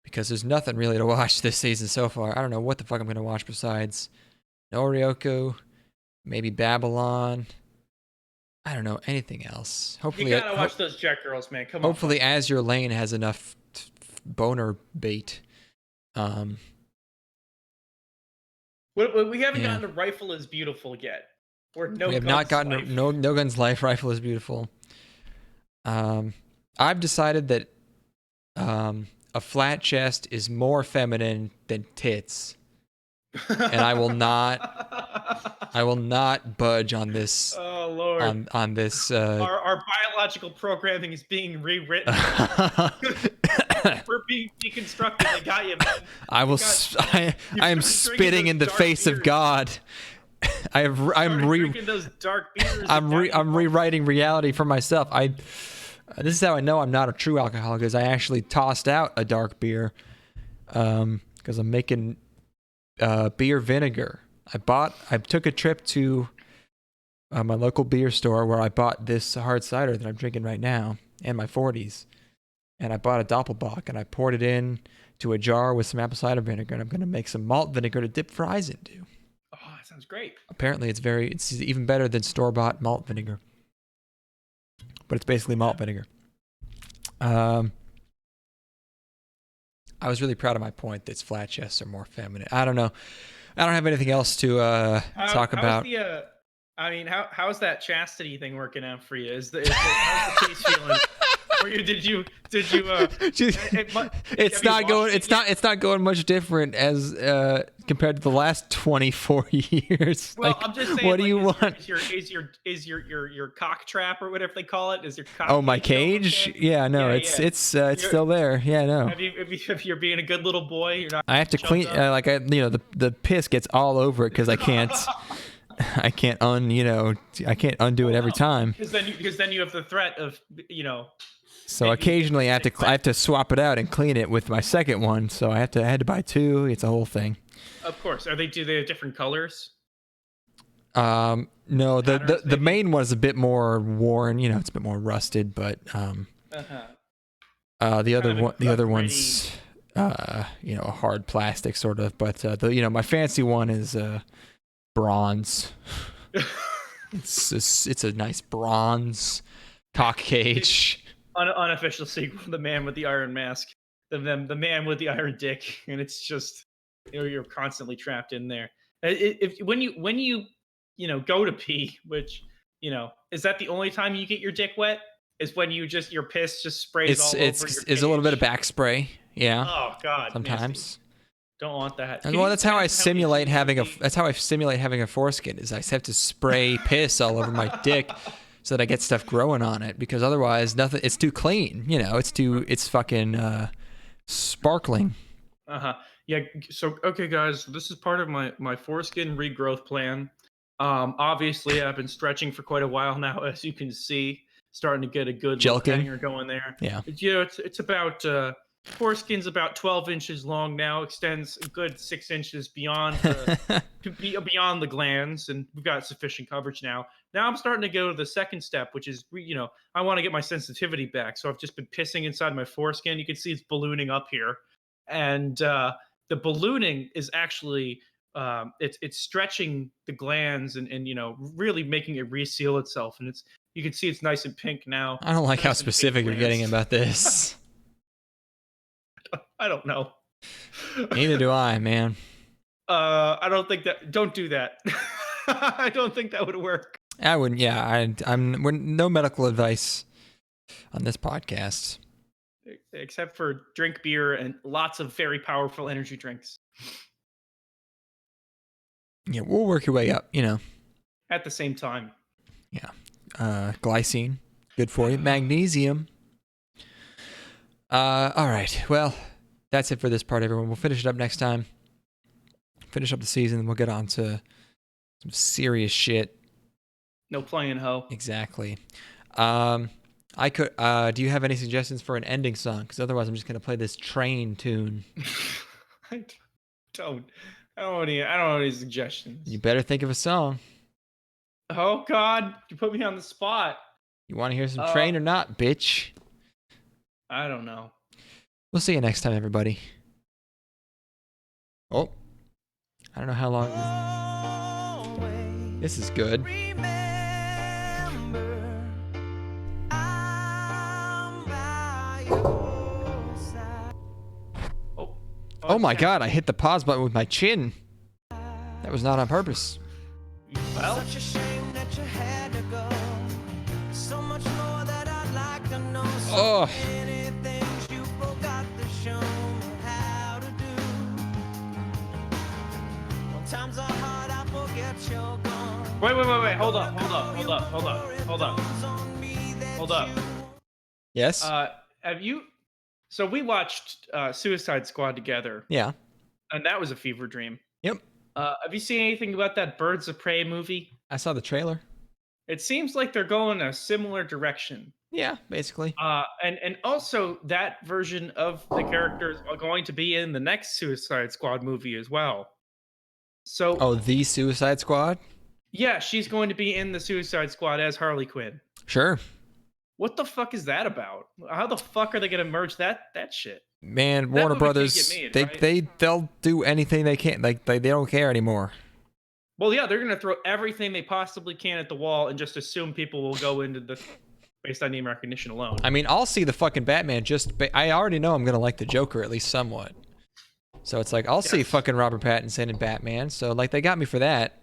because there's nothing really to watch this season so far. I don't know what the fuck I'm going to watch besides Noriyoko, maybe Babylon. I don't know anything else. Hopefully, You gotta watch those Jet Girls, man. Come on. hopefully Azure Lane has enough boner bait. We haven't gotten a Rifle is Beautiful yet. Or No We have Guns not gotten Life. no Guns Life. Rifle is Beautiful. I've decided that a flat chest is more feminine than tits, and I will not budge on this. Oh Lord. On this. Our biological programming is being rewritten. We're being deconstructed. I got you, man. I will. I am started drinking spitting those in the dark face of beers. God. I'm Drinking those dark beers. I'm rewriting reality for myself. This is how I know I'm not a true alcoholic, because I actually tossed out a dark beer because I'm making beer vinegar. I took a trip to my local beer store where I bought this hard cider that I'm drinking right now and my 40s. And I bought a Doppelbock and I poured it in to a jar with some apple cider vinegar, and I'm going to make some malt vinegar to dip fries into. Oh, that sounds great. Apparently it's even better than store-bought malt vinegar. But it's basically malt vinegar. I was really proud of my point that flat chests are more feminine. I don't know. I don't have anything else to talk about. How's that chastity thing working out for you? How's the case feeling? Did you? It's not going much different as compared to the last 24 years. Well, Like, I'm just saying. what do you want? Is your cock trap or whatever they call it? Is your cock? Oh, my cage? okay? Yeah, no, Yeah, it's still there. Yeah, no. If you're being a good little boy, you're not. I have to clean chunked up? the piss gets all over it because I can't undo it every time. Because then you have the threat of So maybe occasionally I have to swap it out and clean it with my second one. So I had to buy two. It's a whole thing. Of course. Do they have different colors? No, Patterns, the maybe? main one is a bit more worn. It's a bit more rusted, but the other one's a hard plastic sort of. But my fancy one is bronze. It's a nice bronze cock cage. Unofficial sequel, The Man with the Iron Mask, the Man with the Iron Dick, and it's just you're constantly trapped in there. When you go to pee, which is that the only time you get your dick wet? Is when your piss just sprays all over your It's a little bit of cage? back spray, yeah. Oh God, Sometimes. nasty. Don't want that. And Can well, you that's how I imagine simulate having easy a foreskin. Is I have to spray piss all over my dick so that I get stuff growing on it, because otherwise nothing. It's too clean. It's fucking sparkling. Yeah. So okay, guys, this is part of my foreskin regrowth plan. Obviously, I've been stretching for quite a while now, as you can see, starting to get a good little Jelking. hanger going there. Yeah. It's about foreskin's about 12 inches long now, extends a good 6 inches beyond beyond the glands, and we've got sufficient coverage now. Now I'm starting to go to the second step, which is I want to get my sensitivity back. So I've just been pissing inside my foreskin. You can see it's ballooning up here, and the ballooning is actually it's stretching the glands and really making it reseal itself, and you can see it's nice and pink now. I don't like how Nice and pink specific you're getting glands. about this. I don't know. Neither do I, man. I don't think that. Don't do that. I don't think that would work. I wouldn't. Yeah, we're no medical advice on this podcast. Except for drink beer and lots of very powerful energy drinks. Yeah, we'll work your way up. And at the same time. Yeah. Glycine, good for you. Magnesium. All right. Well, that's it for this part, everyone. We'll finish it up next time. Finish up the season, and we'll get on to some serious shit. No playing hoe. Exactly. Do you have any suggestions for an ending song? Because otherwise, I'm just gonna play this train tune. I don't want any suggestions. You better think of a song. Oh God, you put me on the spot. You want to hear some train or not, bitch? I don't know. We'll see you next time, everybody. Oh, I don't know how long this is good. Oh my God, I hit the pause button with my chin. That was not on purpose. Well, Such a shame that you had to go. So much more that I'd like to know. So Oh. many things you forgot to show me how to do. When times are hard, I forget you're gone. wait. Hold up. Yes? Have you? So we watched Suicide Squad together, Yeah. and that was a fever dream. Yep. Have you seen anything about that Birds of Prey movie? I saw the trailer. It seems like they're going a similar direction. Yeah, basically. And also that version of the characters are going to be in the next Suicide Squad movie as well. So Oh, the Suicide Squad? yeah, she's going to be in the Suicide Squad as Harley Quinn. Sure. What the fuck is that about? How the fuck are they gonna merge that shit? Man, That Warner movie can't Brothers, get made, right? they'll do anything they can. Like they don't care anymore. Well, yeah, they're gonna throw everything they possibly can at the wall and just assume people will go into the based on name recognition alone. I mean, I'll see the fucking Batman I already know I'm going to like the Joker at least somewhat. So it's like I'll see Yes. fucking Robert Pattinson and Batman. So like they got me for that.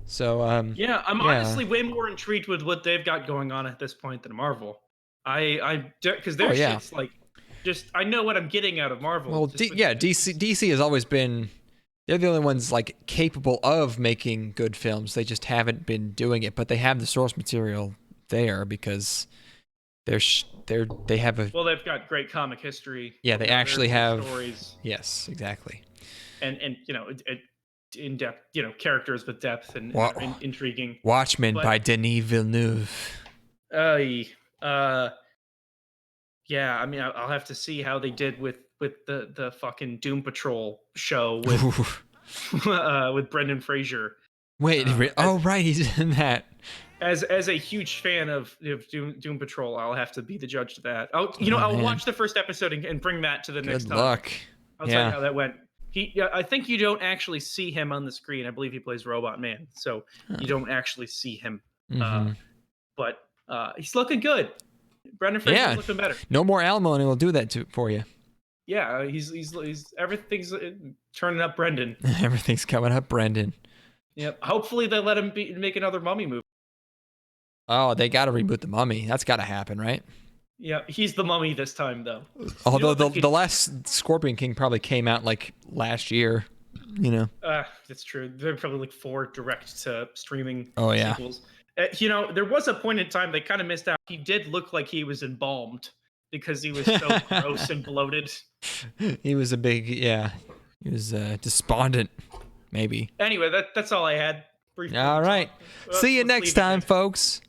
So Yeah, I'm Yeah. honestly way more intrigued with what they've got going on at this point than Marvel. Because their yeah. shit's like, just I know what I'm getting out of Marvel. well, just with- DC has always been they're the only ones like capable of making good films. They just haven't been doing it, but they have the source material there because they have a Well, they've got great comic history. Yeah, they you know, actually very good have- stories yes, exactly. and you know in depth, you know, characters with depth and Wow. intriguing. Watchmen But- by Denis Villeneuve. Yeah, I mean, I'll have to see how they did with the fucking Doom Patrol show with with Brendan Fraser. Wait, oh right, he's in that. As a huge fan of Doom Patrol, I'll have to be the judge of that. I'll Oh, I'll man. watch the first episode and bring that to the next Good time. luck. I'll tell you Yeah. how that went. I think you don't actually see him on the screen. I believe he plays Robot Man, so you don't actually see him. Mhm. But he's looking good. Brendan Fraser's Yeah. looking better. No more alimony will do that for you. Yeah, he's everything's turning up Brendan. Everything's coming up, Brendan. Yep. Hopefully they let him make another Mummy movie. Oh, they got to reboot the Mummy. That's got to happen, right? Yeah, he's the Mummy this time though. Although what they could- the last Scorpion King probably came out like last year, you know. That's true. There are probably like 4 direct to streaming Oh, yeah. sequels. You know, there was a point in time they kind of missed out. He did look like he was embalmed because he was so gross and bloated. He was he was despondent, maybe. Anyway, that's all I had. Brief All right. talk. See you Let's next leave it time, there. folks.